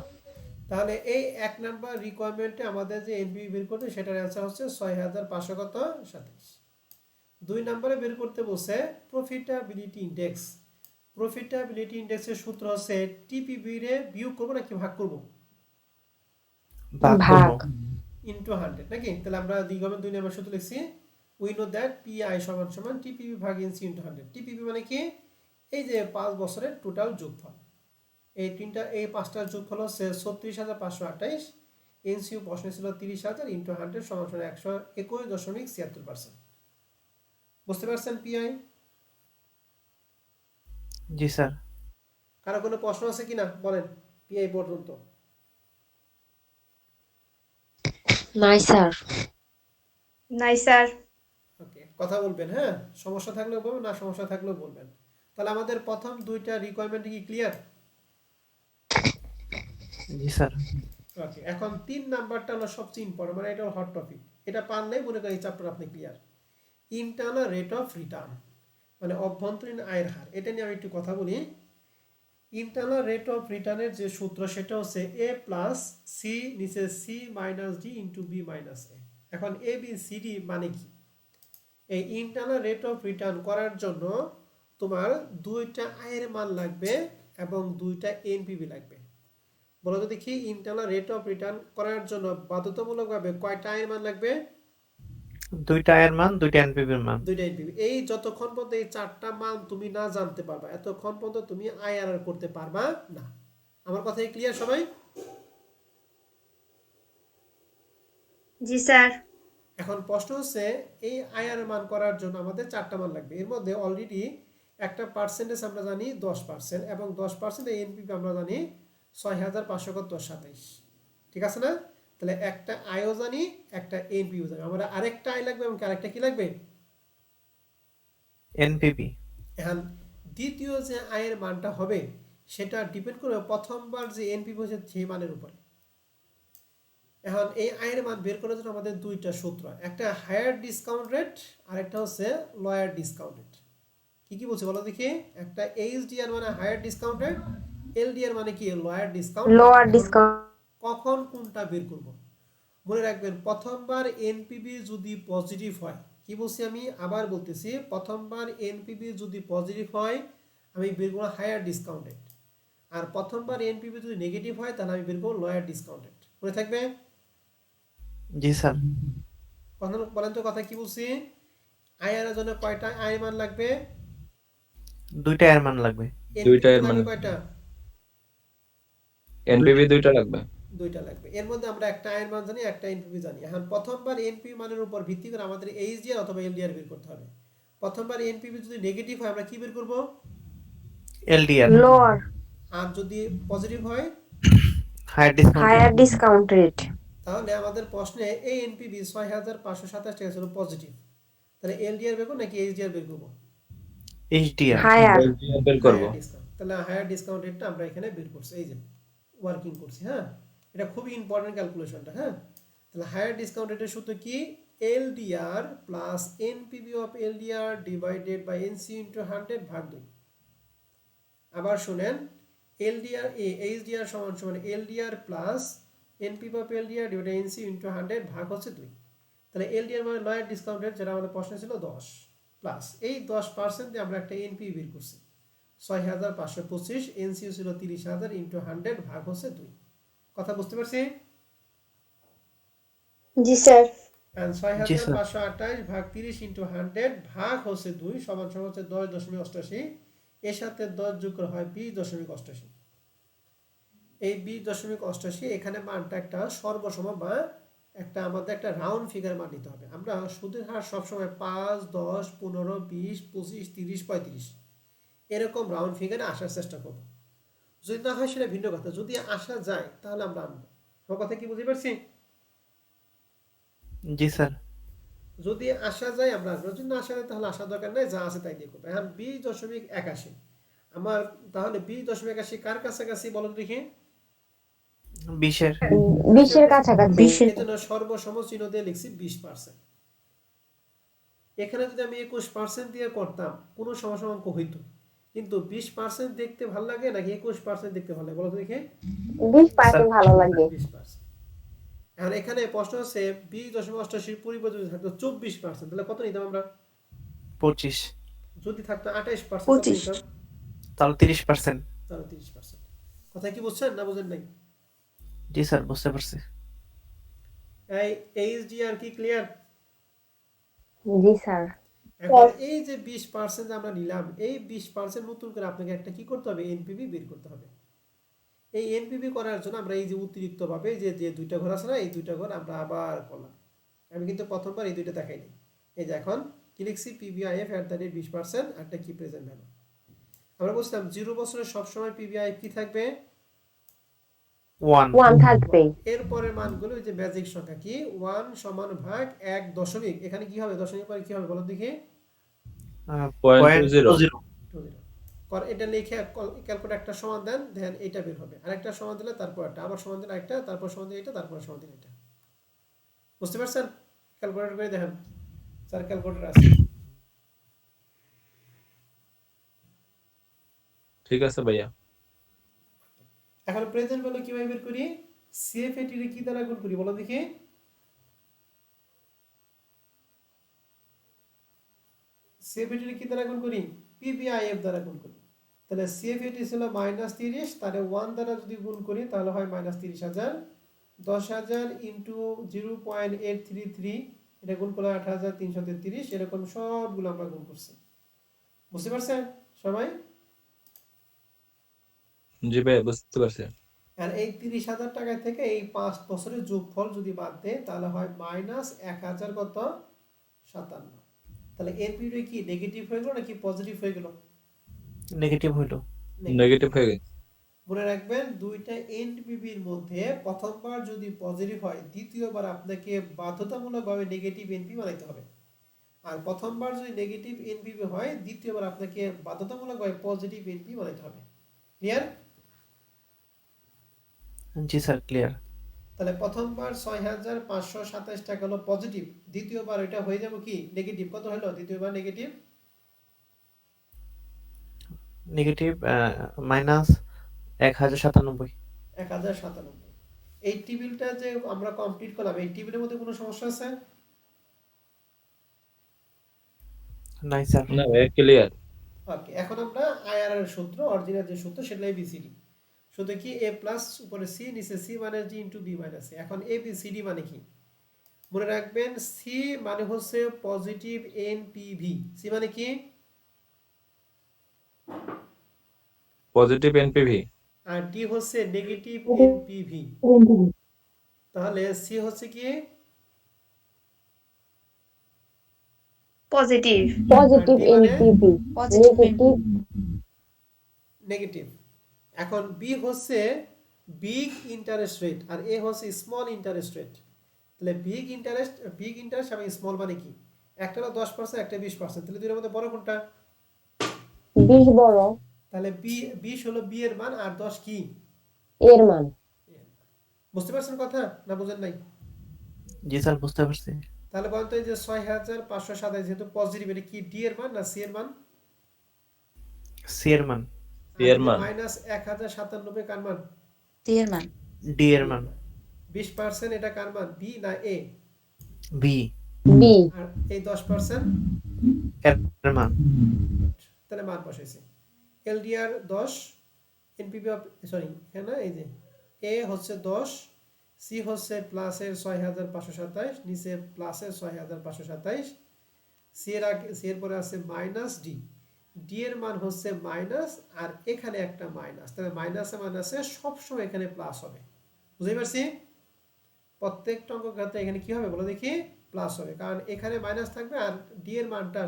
Speaker 1: তাহলে এই 1 নাম্বার রিকোয়ারমেন্টে আমাদের যে এনপিভি বের করতে সেটার অ্যান্সার হচ্ছে 6,527। 2 নম্বরে বের করতে বলছে প্রফিটাবিলিটি ইনডেক্স। প্রফিটাবিলিটি ইনডেক্সের সূত্র হচ্ছে টিপিবি রে বিয়োগ করব নাকি ভাগ করব?
Speaker 4: ভাগ
Speaker 3: ভাগ।
Speaker 4: করব।
Speaker 1: ইনটু 100 নাকি? তাহলে আমরা দ্বিগমের 2 নম্বর সূত্র লিখছি উই নো দ্যাট পিআই সমান সমান টিপিবি ভাগ এনসি ইনটু 100। টিপিবি মানে কি, এই যে 5 বছরের টোটাল যোগফল। এই পাঁচটার যোগফল হচ্ছে 36,528। এনসিউ প্রশ্ন ছিল 30,000 ইনটু 100 সমান সমান 121.76%। বুঝতে পারছেন পিআই?
Speaker 4: জি স্যার।
Speaker 1: কারো কোনো প্রশ্ন আছে কিনা বলেন পিআই পর্যন্ত?
Speaker 3: নাই স্যার।
Speaker 5: নাই স্যার।
Speaker 1: ওকে, কথা বলবেন। হ্যাঁ, সমস্যা থাকলেও বলবেন, না সমস্যা থাকলেও বলবেন। তাহলে আমাদের প্রথম দুইটা রিকোয়ারমেন্ট কি ক্লিয়ার?
Speaker 4: জি স্যার।
Speaker 1: ওকে, এখন 3 নাম্বারটা হলো সবচেয়ে ইম্পর্টেন্ট, মানে এটা হট টপিক। এটা পারলেই মনে করেন এই চ্যাপ্টার আপনি clear. Internal rate of return মানে অভ্যন্তরীণ আয়ের হার। এটা নিয়ে আমি একটু কথা বলি। ইন্টারনাল রেট অফ রিটার্নের যে সূত্র সেটা হচ্ছে এ প্লাস সি নিচে C minus D into B minus A. এখন এ বি সি ডি মানে কি? এই ইন্টারনাল রেট অফ রিটার্ন করার জন্য তোমার দুইটা আয়ের মান লাগবে এবং দুইটা এনপিভি লাগবে। বলো তো দেখি, ইন্টারনাল রেট অফ রিটার্ন করার জন্য বাধ্যতামূলকভাবে কয়টা আয়ের মান লাগবে?
Speaker 4: দুইটা আয়ের মান, দুইটা এনপিভির মান।
Speaker 1: দুইটা এনপিভি। এই যতক্ষণ পর্যন্ত এই চারটা মান তুমি না জানতে পারবা এতক্ষণ পর্যন্ত তুমি আইআরআর করতে পারবা না। আমার কথা ক্লিয়ার সবাই?
Speaker 5: জি স্যার।
Speaker 1: এখন প্রশ্ন হচ্ছে এই আইআর মান করার জন্য আমাদের চারটা মান লাগবে। এর মধ্যে অলরেডি একটা পার্সেন্টেজ আমরা জানি 10% এবং 10% এনপিভি আমরা জানি 6,527। ঠিক আছে না? তাহলে একটা আয়ও জানি, একটা এনপিভিও জানি। আমরা আরেকটা আয় লাগবে এবং আরেকটা কি লাগবে?
Speaker 4: এনপিভি।
Speaker 1: এখন দ্বিতীয় যে আয়ের মানটা হবে সেটা ডিপেন্ড করবে প্রথমবার যে এনপিভি হয়েছে সেই মানের উপরে। এখন এই আয়ের মান বের করার জন্য আমাদের দুইটা সূত্র, একটা হায়ার ডিসকাউন্ট রেট আর একটা হচ্ছে লোয়ার ডিসকাউন্ট রেট। কি কি বলছে বলো দেখি? একটা এইচডিআর মানে হায়ার ডিসকাউন্ট রেট, এলডিআর মানে কি লোয়ার ডিসকাউন্ট।
Speaker 3: Lower discount.
Speaker 1: কখন কোনটা বের করব? মনে রাখবেন প্রথমবার এনপিভি যদি পজিটিভ হয়, কি বলছি আমি আবার বলতেছি, প্রথমবার এনপিভি যদি পজিটিভ হয় আমি বের করব হায়ার ডিসকাউন্ট রেট, আর প্রথমবার এনপিভি যদি নেগেটিভ হয় তাহলে আমি বের করব লোয়ার ডিসকাউন্ট রেট। মনে থাকবে?
Speaker 4: জি স্যার।
Speaker 1: কথা বলেন তো, কথা কি বলছি? আয়ের জন্য কয়টা আয়ের মান লাগবে?
Speaker 4: দুইটা এর মান লাগবে।
Speaker 2: দুইটা
Speaker 1: এনপিভি
Speaker 2: এর মান
Speaker 1: লাগবে কয়টা?
Speaker 2: এনপিভি দুইটা লাগবে।
Speaker 1: দুইটা লাগবে। এর মধ্যে আমরা একটা আয়ের মান জানি, একটা এনপিভি জানি। এখন প্রথমবার এনপিভি মানের উপর ভিত্তি করে আমাদের এইচডিআর অথবা এলডিআর বের করতে হবে। প্রথমবার এনপিভি যদি নেগেটিভ হয় আমরা কি বের করব?
Speaker 4: এলডিআর।
Speaker 3: লোয়ার।
Speaker 1: আর যদি পজিটিভ হয়
Speaker 4: higher discount.
Speaker 3: Higher discount rate.
Speaker 1: তাহলে আমাদের প্রশ্নে এই এনপিভি 6527 টাকা ছিল পজিটিভ, তাহলে এলডিআর বের করব নাকি এইচডিআর বের করব?
Speaker 4: এইচডিআর।
Speaker 3: হায়ার।
Speaker 2: বের করব।
Speaker 1: Higher discount. তাহলে হায়ার ডিসকাউন্ট রেটটা আমরা এখানে বের করছি, এই যে ওয়ার্কিং করছি। হ্যাঁ, এটা খুবই ইম্পর্টেন্ট ক্যালকুলেশনটা। হ্যাঁ, তাহলে হায়ার ডিসকাউন্ট রেটের সূত্র কি? LDR plus NPV of LDR divided by NC into 100 ভাগ 2। আবার শুনেন, এলডিআর এইচডিআর সমান সমান LDR plus NPV of LDR divided NC into 100 ভাগ হচ্ছে 2। তাহলে এলডিআর মানে লয়ার ডিসকাউন্ট রেট, যেটা আমাদের প্রশ্ন ছিল 10, প্লাস এই 10% দিয়ে আমরা একটা এনপিভি বের করছি 6525, এনসিও ছিল 30,000 ইনটু 100 ভাগ হচ্ছে 2। কথা বুঝতে পারছি?
Speaker 5: জি স্যার।
Speaker 1: And
Speaker 4: G sir.
Speaker 1: 6528 ভাগ 30 ইনটু 100 ভাগ হচ্ছে 2 সমান সমান হচ্ছে 10.88। এর সাথে 10 যোগ করা হয় 20.88। এই 20.88 এখানে মানটা একটা সর্বসম বা একটা আমাদের একটা রাউন্ড ফিগার মান নিতে হবে। আমরা সুদের হার সবসময় 5, 10, 15, 20, 25, 30, 35 এরকম রাউন্ড ফিগারে আসার চেষ্টা করব। যদি না হয় সেটা ভিন্ন কথা, যদি আসা যায় তাহলে আমরা আনবো। আমার কথা কি বুঝতে পারছি?
Speaker 4: জি স্যার।
Speaker 1: যদি আসা যায় আমরা আসবো, যদি না আসা যায় তাহলে আসার দরকার নেই, যা আছে তাই দিয়ে করবো। এখন 20.81 আমার, তাহলে 20.81 কার কাছাকাছি বলুন দেখি?
Speaker 4: 20-এর।
Speaker 3: 20-এর কাছাকাছি।
Speaker 1: এজন্য সর্বসম চিহ্ন দিয়ে লিখছি 20%। এখানে যদি আমি 21% দিয়ে করতাম কোনো সমস্যা অঙ্ক হইতো, কিন্তু 20% দেখতে ভালো লাগে নাকি 21% দেখতে ভালো লাগে বলো তো দেখি?
Speaker 3: 20% ভালো লাগে।
Speaker 1: 20%। এখন এখানে প্রশ্ন হচ্ছে 20.88 পরিবর্তে যদি থাকতো 24%, তাহলে কত নিতাম আমরা?
Speaker 4: 25।
Speaker 1: যদি থাকতো 28% কত
Speaker 3: 25।
Speaker 1: নিতাম?
Speaker 4: তাহলে 30%।
Speaker 1: তাহলে 30%। কথা কি বুঝছেন না বুঝেন নাই?
Speaker 4: জি স্যার, বুঝতে পারছি।
Speaker 1: এই এইচডিআর কি ক্লিয়ার?
Speaker 3: জি স্যার।
Speaker 1: এখন এই যে 20% আমরা নিলাম, এই 20% নতুন করে আপনাকে একটা কি করতে হবে? এনপিভি বের করতে হবে। এই এনপিভি করার জন্য আমরা এই যে অতিরিক্ত ভাবে যে যে দুইটা ঘর আছে না, এই দুইটা ঘর আমরা আবার করলাম। আমি কিন্তু প্রথমবার এই দুইটা দেখাইনি। এই যে এখন কি লিখছি? পিভিআইএফ এট দ্য রেট 20%, একটা কি প্রেজেন্ট ভ্যালু। আমরা বলছিলাম 0 বছরের সবসময় পিভিআইএফ কি থাকবে?
Speaker 4: 1
Speaker 3: থাকবে।
Speaker 1: এরপরের মানগুলো ওই যে ম্যাজিক সংখ্যা কি 1 সমান ভাগ 1 দশমিক, এখানে কি হবে? দশমিক পরে কি হবে বলো দেখি?
Speaker 4: 0.20।
Speaker 1: এটা লিখে ক্যালকুলেটর একটা সমান দেন, দেন এটা বের হবে। আরেকটা সমান দিলে তারপর একটা, আবার সমান দিলে একটা, তারপর সমান দিলে এটা, তারপর সমান দিলে এটা। বুঝতে পারছেন? ক্যালকুলেটর করে দেখেন, স্যার ক্যালকুলেটর আছে।
Speaker 2: ঠিক আছে ভাইয়া।
Speaker 1: এখন প্রেজেন্ট ভ্যালু কিভাবে বের করি? সিএফএটি এর কি দ্বারা গুণ করি বলো দেখি? সিএফএটি এর কি দ্বারা গুণ করি? পিভিআইএফ দ্বারা গুণ করি। তাহলে সিএফএটি ছিল -30, তাহলে 1 দ্বারা যদি গুণ করি তাহলে হয় -30,000। 10,000 ইনটু 0.833, এটা গুণ করলে 8,333, এরকম সবগুলো আমরা গুণ করছি। বুঝতে পারছেন সবাই?
Speaker 2: জি ভাইয়া, বুঝতে পারছি।
Speaker 1: আর এই 30,000 টাকা থেকে এই 5 বছরের যোগফল যদি বাদ দেয় তাহলে হয় -1,000 কত? 57। তাহলে এনপিভি কি নেগেটিভ হয়ে গেল নাকি পজিটিভ হয়ে গেল?
Speaker 4: নেগেটিভ হইলো।
Speaker 2: নেগেটিভ হয়ে গেছে।
Speaker 1: মনে রাখবেন দুইটা এনপিভির মধ্যে প্রথমবার যদি পজিটিভ হয় দ্বিতীয়বার আপনাকে বাধ্যতামূলকভাবে নেগেটিভ এনপি বানাইতে হবে। আর প্রথমবার যদি নেগেটিভ এনপিভি হয় দ্বিতীয়বার আপনাকে বাধ্যতামূলকভাবে পজিটিভ এনপি বানাইতে হবে। ক্লিয়ার?
Speaker 4: জি স্যার ক্লিয়ার।
Speaker 1: তাহলে প্রথমবার 6,527 টাকা হলো পজিটিভ, দ্বিতীয়বার এটা হয়ে যাবে কি নেগেটিভ। কত হলো দ্বিতীয়বার নেগেটিভ?
Speaker 4: নেগেটিভ -1097।
Speaker 1: 1097। এই টেবিলটা যে আমরা কমপ্লিট করলাম, এই টেবিলের মধ্যে কোনো সমস্যা আছে?
Speaker 4: নাই স্যার।
Speaker 2: না ভাইয়া ক্লিয়ার।
Speaker 1: ওকে, এখন আমরা আইআরআর সূত্র, অরিজিনাল যে সূত্র সেটা এবিসিডি। শুধু কি এ প্লাস উপরে সি, নিচে C minus D into B minus C. এখন এবিসিডি মানে কি মনে রাখবেন? সি মানে হচ্ছে পজিটিভ এনপিভি। সি মানে কি?
Speaker 2: Positive NPV.
Speaker 1: আর ডি হচ্ছে নেগেটিভ এনপিভি। তাহলে সি হচ্ছে কি?
Speaker 5: পজিটিভ।
Speaker 3: পজিটিভ
Speaker 1: আর D মানে
Speaker 3: এনপিভি,
Speaker 5: পজিটিভ
Speaker 3: নেগেটিভ
Speaker 1: নেগেটিভ। এখন বি হচ্ছে বিগ ইন্টারেস্ট রেট আর এ হচ্ছে স্মল ইন্টারেস্ট রেট। তাহলে বিগ ইন্টারেস্ট এবং স্মল মানে কি? একটা হলো 10%, একটা 20%। তাহলে দুইটার মধ্যে বড় কোনটা?
Speaker 3: 20 বড়,
Speaker 1: তাহলে 20 হলো বি এর মান আর 10 কি?
Speaker 3: এর মান।
Speaker 1: বুঝতে পারছেন কথা না বুঝেন নাই?
Speaker 4: জি স্যার বুঝতে পারছি।
Speaker 1: তাহলে বলতো এই যে 6,527 যেহেতু পজিটিভ, এটা কি ডি এর মান না সি এর মান?
Speaker 4: সি এর মান।
Speaker 2: সি এর মান।
Speaker 1: মাইনাস 1097 কার মান?
Speaker 5: সি এর মান।
Speaker 4: ডি এর মান।
Speaker 1: 20% এটা কার মান? বি না এ?
Speaker 4: বি
Speaker 3: বি
Speaker 1: আর এই 10%
Speaker 4: এর মান।
Speaker 1: তাহলে মান বসাইছে। এলডিআর 10, এনপিভি সরি হ্যাঁ এই যে এ হচ্ছে 10, সি হচ্ছে প্লাসের 6,527, নিচে প্লাসের 6,527, সি এর পরে আছে মাইনাস ডি। ডি এর মান হচ্ছে মাইনাস, আর এখানে একটা মাইনাস। তাহলে মাইনাসে মাইনাসে সবসময় এখানে প্লাস হবে। বুঝতে পারছি? প্রত্যেকটা অঙ্ক ক্ষেত্রে এখানে কি হবে বলো দেখি? প্লাস হবে, কারণ এখানে মাইনাস থাকবে আর ডি এর মানটা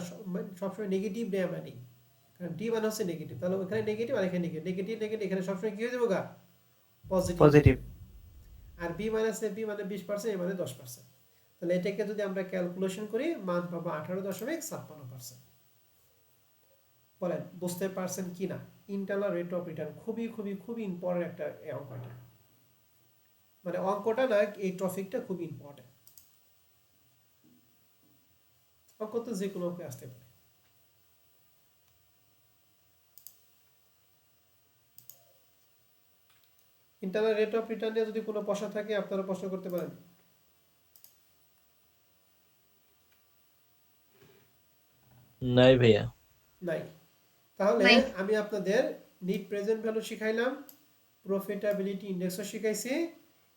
Speaker 1: সবসময় নেগেটিভ নেই আমরা নেই, কারণ ডি মানে হচ্ছে নেগেটিভ। তাহলে ওখানে নেগেটিভ আর এখানে নেগেটিভ, নেগেটিভ নেগেটিভ, এখানে সবসময় কি হয়ে যাবো গা? Positive.
Speaker 4: Positive.
Speaker 1: R B minus A B মানে 20%, এ মানে 10%। তাহলে এটাকে যদি আমরা ক্যালকুলেশন করি মান পাবো 18.56%। বলেন বুঝতে পারছেন কি না? ইন্টারনাল রেট অফ রিটার্ন খুবই খুবই খুবই ইম্পর্টেন্ট একটা অঙ্কটা, মানে অঙ্কটা না এই টপিকটা খুব ইম্পর্টেন্ট। অঙ্ক তো যে কোনো অঙ্কে আসতে পারে। ইন্টারনাল রেট অফ রিটার্ন নিয়ে যদি কোনো প্রশ্ন থাকে আপনারা প্রশ্ন করতে পারেন।
Speaker 2: নাই ভাইয়া।
Speaker 1: নাই? তাহলে
Speaker 5: নাই।
Speaker 1: আমি আপনাদের নিট প্রেজেন্ট ভ্যালু শিখাইলাম, প্রফিটেবিলিটি ইন্ডেক্সও শিখাইছি,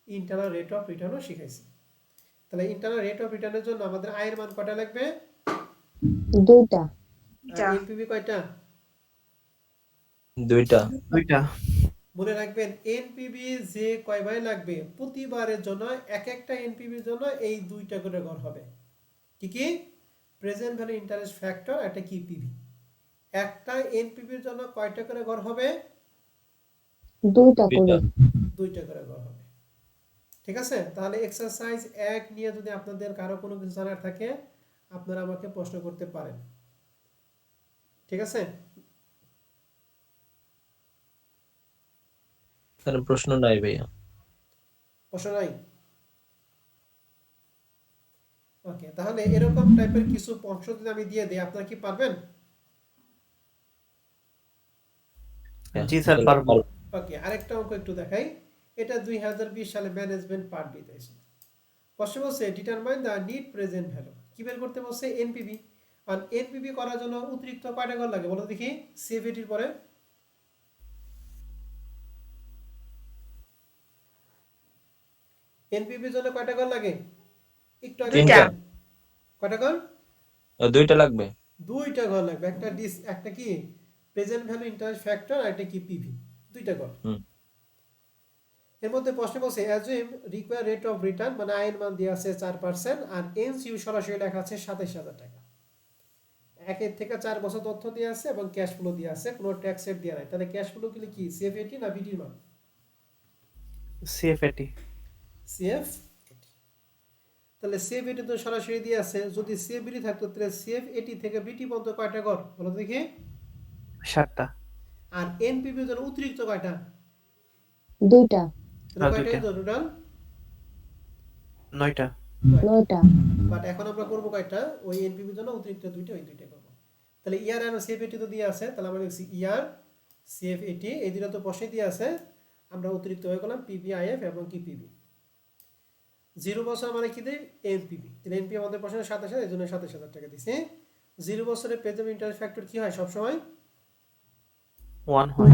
Speaker 1: ইন্টারনাল রেট অফ রিটার্নও শিখাইছি। তাহলে ইন্টারনাল রেট অফ রিটার্নের জন্য আমাদের আয়ের মান কয়টা লাগবে?
Speaker 3: দুইটা।
Speaker 1: আর এনপিভি কয়টা?
Speaker 2: দুইটা।
Speaker 4: দুইটা।
Speaker 1: মনে রাখবেন এনপিভি যে কয়বার লাগবে প্রতিবারের জন্য, এক একটা এনপিভির জন্য এই দুইটা করে ঘর হবে। কি কি? প্রেজেন্ট ভ্যালু ইন্টারেস্ট ফ্যাক্টর, একটা কি পিভি। একটা এনপিভির জন্য কয়টা করে ঘর হবে?
Speaker 3: দুইটা করে।
Speaker 2: দুইটা।
Speaker 1: দুইটা করে ঘর হবে। ঠিক আছে? তাহলে এক্সারসাইজ 1 নিয়ে যদি আপনাদের কারো কোনো কিছু জানার থাকে আপনারা আমাকে প্রশ্ন করতে পারেন। ঠিক আছে?
Speaker 2: তাহলে প্রশ্ন নাই ভাইয়া।
Speaker 1: প্রশ্ন নাই? ওকে, তাহলে এরকম টাইপের কিছু অংশ যদি আমি দিয়ে দিই আপনারা কি পারবেন?
Speaker 4: জি স্যার পারবো।
Speaker 1: ওকে, আরেকটা অঙ্ক একটু দেখাই। এটা 2020 সালে ম্যানেজমেন্ট পার্ট বিতে এসেছে। প্রশ্ন বলছে determine the net present value. কি বের করতে বলছে? এনপিভি। আর এনপিভি করার জন্য অতিরিক্ত কয়টা ঘর লাগে বলো দেখি? সিএফএটির পরে এনপিভির জন্য কয়টা ঘর লাগে? একটু আগে
Speaker 2: তিনটা।
Speaker 1: বললাম। কয়টা ঘর?
Speaker 2: দুইটা লাগবে।
Speaker 1: দুইটা ঘর লাগবে। একটা কি প্রেজেন্ট ভ্যালু ইন্টারেস্ট ফ্যাক্টর আর একটা কি পিভি। দুইটা ঘর।
Speaker 2: হুম।
Speaker 1: এর মধ্যে প্রশ্ন বলছে assume require rate of return, মানে আয়ের মান দেওয়া আছে 4%, আর এনসিইউ সরাসরি লেখা আছে 27,000 টাকা। 1 থেকে 4 বছর তথ্য দেওয়া আছে এবং ক্যাশ ফ্লো দেওয়া আছে, কোনো ট্যাক্স রেট দেওয়া নাই। তাহলে ক্যাশ ফ্লো কি সিএফএটি না বিডির মান?
Speaker 4: সিএফএটি।
Speaker 1: সিএফএটি। তাহলে সিএফএটি তো সরাসরি দিয়ে আছে, যদি সিএফবিটি থাকতো তাহলে সিএফএটি থেকে বিটি পর্যন্ত কয়টা ঘর বলো দেখি?
Speaker 4: 7টা।
Speaker 1: আর এনপিভি জন্য অতিরিক্ত কয়টা?
Speaker 3: দুইটা।
Speaker 1: তাহলে কয়টা
Speaker 4: দুইটা।
Speaker 1: হলো টোটাল?
Speaker 4: 9টা।
Speaker 3: 9টা
Speaker 1: বাট এখন আমরা করব কয়টা? ওই এনপিভি জন্য অতিরিক্ত দুইটা, ওই দুইটা করব। তাহলে ইয়ার আর সিএফএটি তো দিয়ে আছে, তাহলে আমরা লিখছি ইয়ার সিএফএটি, এই দুটো তো বসে দিয়ে আছে, আমরা অতিরিক্ত হয়ে গেলাম পিবিআইএফ এবং কি পিবি। 0 বছর মানে কি দেই? এনপিভি। তাহলে এনপি আমাদের প্রশ্নের 27,000, এই জন্য 27,000 টাকা দিছি। 0 বছরের প্রেজেন্ট ইন্টারেস্ট ফ্যাক্টর কি হয় সব সময়?
Speaker 4: 1 হয়।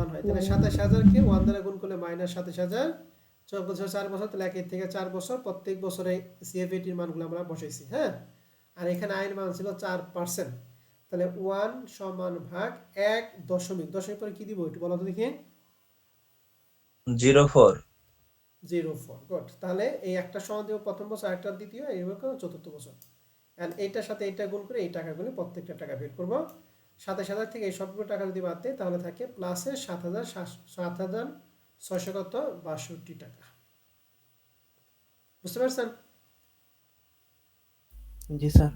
Speaker 1: 1 হয়। তাহলে 27,000 কে 1 দ্বারা গুণ করলে মাইনাস 27,000, 4 বছর 4 বছর, তাহলে 1 থেকে 4 বছর, প্রত্যেক বছরে সিএফএটির মানগুলো আমরা বসাইছি। হ্যাঁ, আর এখানে আয়ের মান ছিল 4%, তাহলে 1 সমান ভাগ 1 দশমিক, দশমিক পরে কি দিব একটু বলো তো দেখি?
Speaker 2: 04
Speaker 1: 04। গুড। তাহলে এই একটা সমান দিব প্রথম বছর, একটা দ্বিতীয়, এইভাবে চতুর্থ বছর। এন্ড এইটার সাথে এইটা গুণ করে এই টাকাগুলো প্রত্যেকটা টাকা বের করব। 27,000 থেকে এই সবগুলো টাকা যদি বাদ দেয় তাহলে থাকে প্লাসে 7,662 টাকা। বুঝতে পারছেন?
Speaker 4: জি স্যার।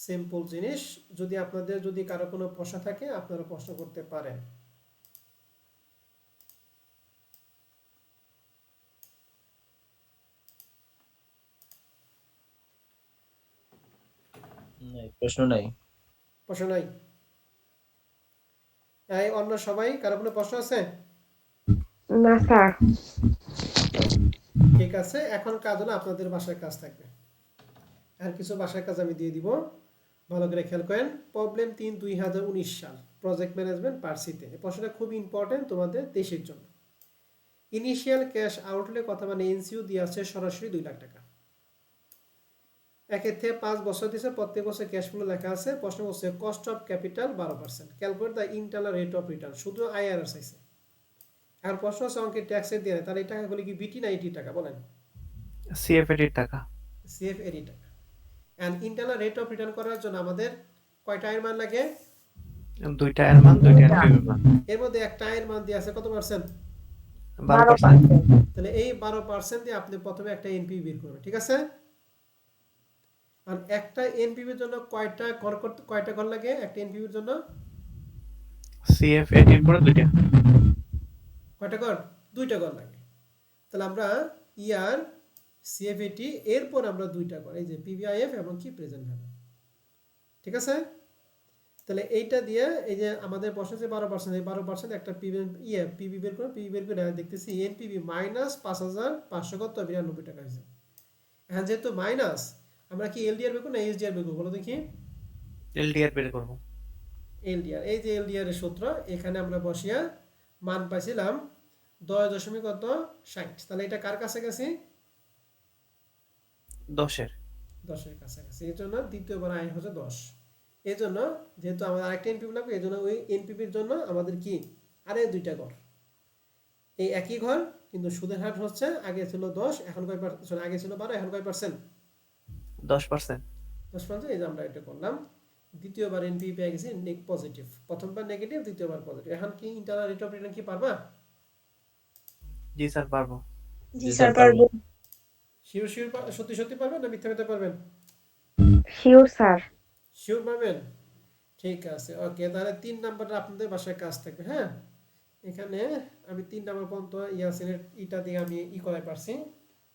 Speaker 1: সিম্পল জিনিস। যদি আপনাদের যদি কারো কোনো প্রশ্ন থাকে আপনারা প্রশ্ন করতে পারেন।
Speaker 2: নাই, প্রশ্ন নাই।
Speaker 1: প্রশ্ন নাই? এই অন্য সবাই কারো কোনো প্রশ্ন আছে?
Speaker 3: না স্যার।
Speaker 1: ঠিক আছে, এখন কাজ হলো আপনাদের বাসার কাজ থাকবে। আর কিছু বাসার কাজ আমি দিয়ে দিব, ভালো করে খেয়াল করেন। প্রবলেম 3 2019 সাল, প্রজেক্ট ম্যানেজমেন্ট পার্ট সিতে। এই প্রশ্নটা খুব ইম্পর্টেন্ট তোমাদের দেশের জন্য। ইনিশিয়াল ক্যাশ আউটলে কথা মানে এনসিও দিয়ে আছে সরাসরি 2 লাখ টাকা। একের থেকে 5 বছর দিয়েছে, প্রত্যেক বছর ক্যাশ ফ্লো লেখা আছে। প্রশ্ন হচ্ছে cost of capital 12%, calculate the internal rate of return, শুধু আইআরআর চাইছে। আর প্রশ্ন হচ্ছে অঙ্কের ট্যাক্সের দিয়ে, তাহলে এই টাকাগুলো কি বিটি না ইটি টাকা বলেন?
Speaker 4: সিএফএটির টাকা।
Speaker 1: সিএফএডি টাকা। And internal rate of return করার জন্য আমাদের কয়টা আয়ের মান লাগে?
Speaker 4: 2টা এর মান, 2টা এনপিভির মান।
Speaker 1: এর মধ্যে একটা আয়ের মান দিয়ে আছে কত পার্সেন্ট?
Speaker 4: 12%।
Speaker 1: তাহলে এই 12% দিয়ে আপনি প্রথমে একটা এনপিভি বের করবেন, ঠিক আছে? আর একটা এনপিভির জন্য কয়টা ঘর লাগে একটা এনপিভির জন্য?
Speaker 4: সিএফএটির পরে 2টা।
Speaker 1: কয়টা ঘর? 2টা ঘর লাগে। তাহলে আমরা ইয়ার সিএফএটি এরপর আমরা 2টা ঘর, এই যে পিবিআইএফ এবং কি প্রেজেন্ট ভ্যালু, ঠিক আছে? তাহলে এইটা দিয়ে এই যে আমাদের প্রশ্ন যে 12%, এই 12% একটা পিবি বের করে, পিবি বের করে দেখতেছি এনপিভি মাইনাস 5,592 টাকা হয়েছে। এখন যেহেতু মাইনাস, আমরা কি এলডিআর বের করব না এইচডিআর বের করব বলো দেখি?
Speaker 4: এলডিআর বের করব।
Speaker 1: এলডিআর, এই যে এলডিআর এর সূত্র, এখানে আমরা বসিয়া মান পাইছিলাম 10.60। তাহলে এটা কার কাছে গেছে?
Speaker 4: 10 এর।
Speaker 1: 10 এর কাছাকাছি। এই জন্য দ্বিতীয়বার আয় হচ্ছে 10। এই জন্য যেহেতু আমাদের আরেকটা এনপিভি লাগবে, এই জন্য ওই এনপিভির জন্য আমাদের কি আরে 2টা ঘর, এই একই ঘর, কিন্তু সুদের হার হচ্ছে আগে ছিল 10, এখন কয় পার্সেন্ট? আগে ছিল 12, এখন কয় পার্সেন্ট?
Speaker 4: 10%।
Speaker 1: 10%। এই যে আমরা এটা করলাম। দ্বিতীয়বার এনপিভি পেয়ে গেছি পজিটিভ, প্রথমবার নেগেটিভ, দ্বিতীয়বার পজিটিভ। এখন কি ইন্টারনাল রেট অফ রিটার্ন কি পারবা?
Speaker 4: জি স্যার পারবো।
Speaker 5: জি স্যার পারবো।
Speaker 1: শিওর শিওর সত্যি সত্যি পারবেন না মিথ্যা মিথ্যা পারবেন?
Speaker 3: Sure sir.
Speaker 1: শিওর পারবেন? ঠিক আছে, ওকে। তাহলে 3 নাম্বারটা আপনাদের বাসায় কাজ থাকবে। হ্যাঁ, এখানে আমি 3 নাম্বার পর্যন্ত ইয়াসিনের ইটা দিয়ে আমি করাই পারছি,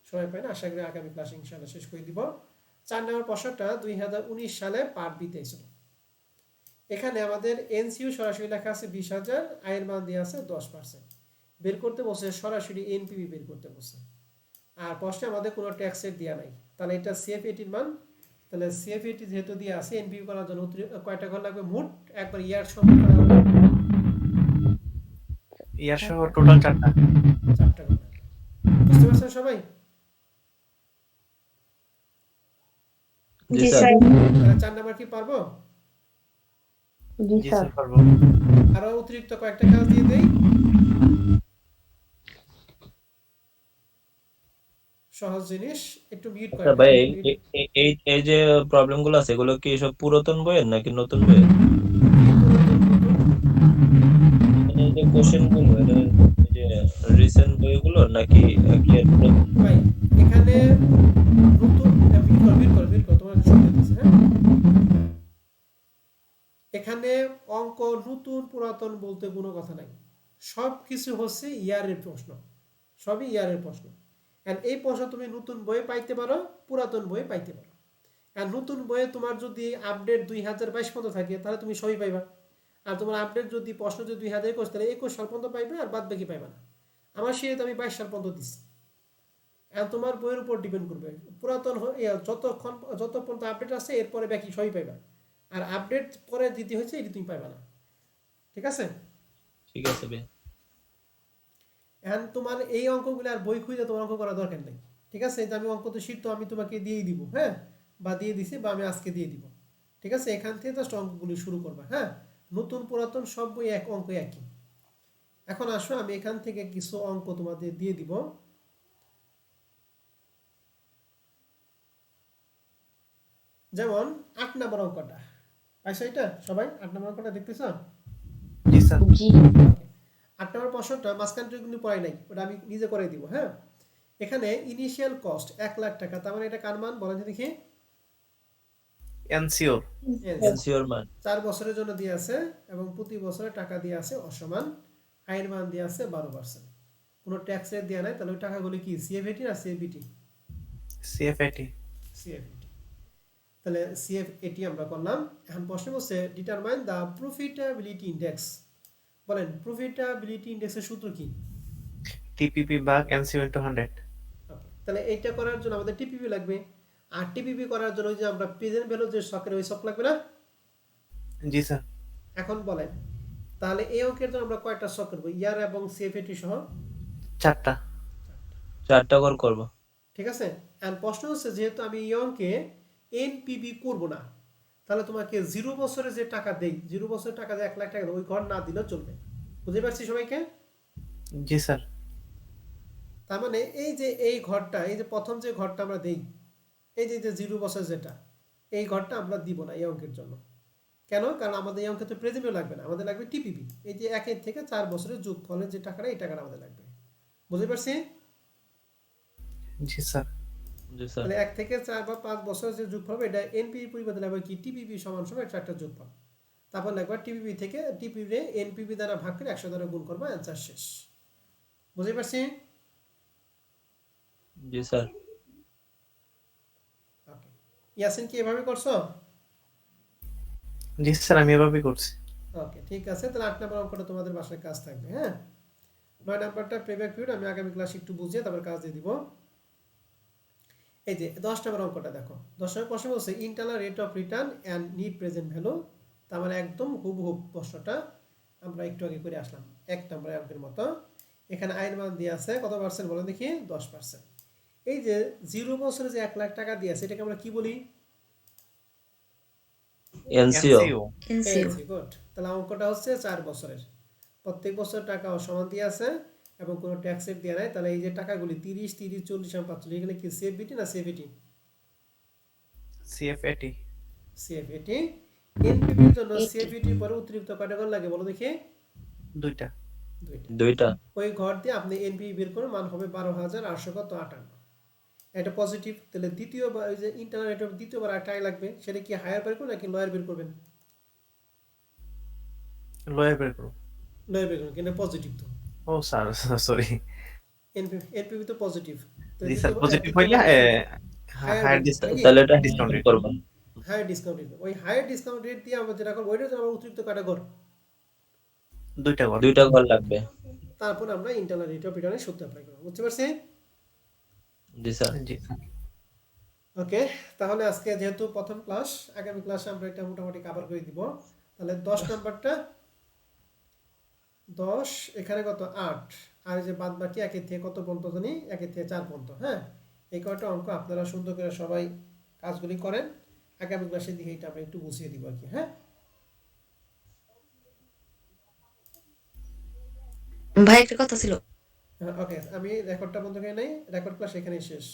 Speaker 1: সময় পাই না, আশা করি আগামী ক্লাসে ইনশাআল্লাহ শেষ করে দিব। 4 নাম্বার প্রশ্নটা 2019 সালে পার্ট বিতে ছিল। এখানে আমাদের এনসিইউ সরাসরি লেখা আছে 20,000, আয়ের মান দিয়ে আছে 10%। বের করতে বসে সরাসরি এনপিভি বের করতে বসে, আর প্রশ্নে আমাদের কোনো ট্যাক্সের দেয়া নাই। তাহলে এটা সিএফএটির মান। তাহলে সিএফএটি যেহেতু দিয়ে আছে, এনপিভি করার জন্য কয়টা ঘর লাগবে? মোট একবার ইয়ার সম্পর্ক করা হলো
Speaker 4: ইয়ার সহ টোটাল 4টা।
Speaker 1: 4টা ঘর লাগবে। বুঝতে পারছেন সবাই?
Speaker 2: জি
Speaker 5: জি
Speaker 2: স্যার।
Speaker 5: স্যার।
Speaker 1: তাহলে 4 নাম্বার কি পারবো?
Speaker 3: জি
Speaker 4: জি
Speaker 3: স্যার।
Speaker 4: স্যার পারবো।
Speaker 1: আরো অতিরিক্ত কয়েকটা কাজ দিয়ে দেই। সহজ জিনিস, একটু মিউট
Speaker 2: আচ্ছা
Speaker 1: করেন।
Speaker 2: ভাই, এই যে প্রবলেম গুলো আছে, এগুলো কি সব পুরাতন বইয়ের নাকি নতুন বইয়ের? মানে এই যে কোশ্চেন গুলো, এটা এই যে রিসেন্ট বইগুলো নাকি কি আর পুরাতন?
Speaker 1: ভাই এখানে নতুন মিউট কর তোমার শব্দ দিতেছে। হ্যাঁ, এখানে অঙ্ক নতুন পুরাতন বলতে কোনো কথা নাই, সব কিছু হচ্ছে ইয়ারের প্রশ্ন। সবই ইয়ারের প্রশ্ন। এন্ড এই প্রশ্ন তুমি নতুন বইয়ে পাইতে পারো, পুরাতন বইয়ে পাইতে পারো। আর নতুন বইয়ে তোমার যদি আপডেট 2022 পর্যন্ত থাকে তাহলে তুমি সবই পাইবা। আর তোমার আপডেট যদি প্রশ্ন যদি 2021 তাহলে 21 সাল পর্যন্ত পাইবে, আর বাদ বাকি পাইবা না। আমার সিরিজ আমি 22 সাল পর্যন্ত দিচ্ছি। এখন তোমার বইয়ের উপর ডিপেন্ড করবে। পুরাতন যত পর্যন্ত আপডেট আছে এরপরে বাকি সবই পাইবা। আর আপডেট পরে দিতে হয়েছে এটি তুমি পাইবা না। ঠিক আছে?
Speaker 2: ঠিক আছে ভাই।
Speaker 1: এখন তোমার এই অঙ্কগুলো আর বই খুঁজে তোমার অঙ্ক করার দরকার নেই। ঠিক আছে? যে আমি অঙ্ক তো শীট তো আমি তোমাকে দিয়েই দিব, হ্যাঁ, বা দিয়ে দিছি বা আমি আজকে দিয়ে দিব। ঠিক আছে? এখান থেকে জাস্ট অঙ্কগুলি শুরু করবা। হ্যাঁ, নতুন পুরাতন সব বই এক অঙ্ক একই। এখন আসো আমি এখান থেকে কিছু অঙ্ক তোমাদের দিয়ে দিব। যেমন 8 নম্বর অঙ্কটা, আচ্ছা এটা সবাই 8 নম্বর অঙ্কটা দেখতেছ?
Speaker 4: জি স্যার।
Speaker 3: জি
Speaker 1: 8 নম্বর প্রশ্নটা মাঝখান থেকে কিন্তু পড়াই নাই, ওটা আমি নিজে করে দিব। হ্যাঁ, এখানে ইনিশিয়াল কস্ট 1 লাখ টাকা, তার মানে এটা কার মান বলেন তো দেখি?
Speaker 4: এনসিওর।
Speaker 2: এনসিওর মান
Speaker 1: 4 বছরের জন্য দিয়ে আছে এবং প্রতি বছরে টাকা দিয়ে আছে অসমান, আয়ের মান দিয়ে আছে 12%, কোনো ট্যাক্স রেট দেওয়া নাই। তাহলে ওই টাকাগুলি কি সিএফএটি না সিএফবিটি?
Speaker 4: সিএফএটি।
Speaker 1: সিএফএটি। তাহলে সিএফএটি আমরা করলাম। এখন প্রশ্ন বলছে ডিটারমাইন দ্য প্রফিটেবিলিটি ইন্ডেক্স। বলেন প্রফিটেবিলিটি ইন্ডেক্সের সূত্র কি?
Speaker 4: টিপিপি ভাগ এনসিও ইনটু 100।
Speaker 1: ওকে, তাহলে এইটা করার জন্য আমাদের টিপিপি লাগবে। আর টিপিপি করার জন্য ওই যে আমরা প্রেজেন্ট ভ্যালু যে শখের ওই শখ লাগবে না?
Speaker 4: জি স্যার।
Speaker 1: এখন বলেন তাহলে এই অঙ্কের জন্য আমরা কয়টা শখ করবো ইয়ার এবং সিএফএটি সহ?
Speaker 4: 4টা।
Speaker 2: 4টা করে করব।
Speaker 1: ঠিক আছে? এন্ড প্রশ্ন হচ্ছে যেহেতু আমি এই অঙ্কে এনপিবি করব না, তাহলে তোমাকে 0 বছরে যে টাকা দেই, 0 বছরের টাকা যে 1 লাখ টাকা ওই ঘর না দিলেও চলবে। বুঝতে পারছি সবাইকে?
Speaker 4: জি স্যার।
Speaker 1: তার মানে এই যে এই ঘরটা, এই যে প্রথম যে ঘরটা আমরা দেই, এই যে 0 বছর যেটা, এই ঘরটা আমরা দিব না এই অঙ্কের জন্য। কেন? কারণ আমাদের এই অঙ্কে তো প্রেজেন্টও লাগবে না, আমাদের লাগবে টিপিপি। এই যে 1 থেকে 4 বছরের যোগফলের যে টাকাটা, এই টাকাটা আমাদের লাগবে। বুঝতে পারছি?
Speaker 4: জি স্যার।
Speaker 2: জি স্যার।
Speaker 1: তাহলে 1 থেকে 4 বা 5 বছরের যে যোগফল হবে এটা এনপিপি পরিবর্তে লাগবে কি টিপিপি সমান সমান চারটা যোগফল। তারপর লাগবে টিপিপি থেকে টিপিপি রে এনপিপি দ্বারা ভাগ করে 100 দ্বারা গুণ করবা, অ্যানসার শেষ। বুঝতে পারছি?
Speaker 2: জি স্যার।
Speaker 1: ওকে, ইয়াসিন কি এভাবে করছো?
Speaker 4: জি স্যার, আমি এভাবেই করছি।
Speaker 1: ওকে, ঠিক আছে। তাহলে 8 নম্বর অঙ্কটা তোমাদের বাসায় কাজ থাকবে। হ্যাঁ, 9 নাম্বারটা প্রেব্যাক পিরিয়ড আমি আগামী ক্লাসে একটু বুঝিয়ে তারপর কাজ দিয়ে দিব। এই যে 10 নম্বর অঙ্কটা দেখো। 10 নম্বর প্রশ্ন বলছে internal rate of return and net present value. তার মানে একদম হুবহু প্রশ্নটা আমরা একটু আগে করে আসলাম 1 নম্বর অঙ্কের মতো। এখানে আয়ের মান দিয়ে আছে কত পার্সেন্ট বলেন দেখি? 10%। এই যে 0 বছরে যে 1 লাখ টাকা দিয়ে আছে এটাকে আমরা কি বলি?
Speaker 2: এনসিও।
Speaker 5: এনসিও।
Speaker 1: গুড। তাহলে অঙ্কটা হচ্ছে 4 বছরের, প্রত্যেক বছর টাকা অসমান দিয়ে আছে এবং কোনো ট্যাক্স রেট দেওয়া নাই। তাহলে এই যে টাকাগুলি 30, 30, 40 এবং 45 এগুলো কি সিএফবিটি না সিএফএটি?
Speaker 4: সিএফএটি।
Speaker 1: সিএফএটি। এনপিপির জন্য সিএফএটির পরে অতিরিক্ত কয়টা ঘর লাগে বলো দেখি?
Speaker 4: 2টা।
Speaker 2: দুইটা।
Speaker 1: ওই ঘর দিয়ে আপনি এনপিপি বের করে মান হবে 12,858। এটা পজিটিভ। তাহলে দ্বিতীয়বার ওই যে ইন্টারনাল রেট অফ দ্বিতীয়বার একটা আয় লাগবে, সেটা কি হায়ার বের করবেন নাকি লোয়ার বের করবেন?
Speaker 4: লয়ার বের করব।
Speaker 1: লোয়ার বের করবেন, কিন্তু পজিটিভ তো।
Speaker 4: ও স্যার, সরি।
Speaker 1: এনপিপি তো পজিটিভ।
Speaker 4: জি স্যার, পজিটিভ হইলে হায়ার
Speaker 2: তাহলে এটা
Speaker 4: ডিসকাউন্ট
Speaker 2: ডিসকাউন্ট করব।
Speaker 1: Higher discount rate. ওই হায়ার ডিসকাউন্ট রেট দিয়ে আমরা যেটা করবো ওইটার জন্য আমরা অতিরিক্ত কয়টা ঘর?
Speaker 4: 2টা ঘর।
Speaker 2: দুইটা ঘর লাগবে।
Speaker 1: তারপর আমরা ইন্টারনাল রেট অফ রিটার্নের সূত্র অ্যাপ্লাই করব। বুঝতে পারছি?
Speaker 2: জি স্যার।
Speaker 4: জি স্যার।
Speaker 1: ওকে, তাহলে আজকে যেহেতু প্রথম ক্লাস, আগামী ক্লাসে আমরা এটা মোটামুটি কভার করে দিব। তাহলে 10 নাম্বারটা 10, এখানে কত 8, আর এই যে বাদ বাকি 1 থেকে কত পর্যন্ত জানি 1 থেকে 4 পর্যন্ত। হ্যাঁ, এই কয়টা অঙ্ক আপনারা সুন্দর করে সবাই কাজগুলি করেন। আগামী ক্লাসে দিকে এটা আমরা একটু বুঝিয়ে দিব আর কি। হ্যাঁ,
Speaker 6: ভাই একটা কথা ছিল।
Speaker 1: ওকে, আমি রেকর্ডটা বন্ধ করে নেই। রেকর্ড ক্লাস এখানেই শেষ।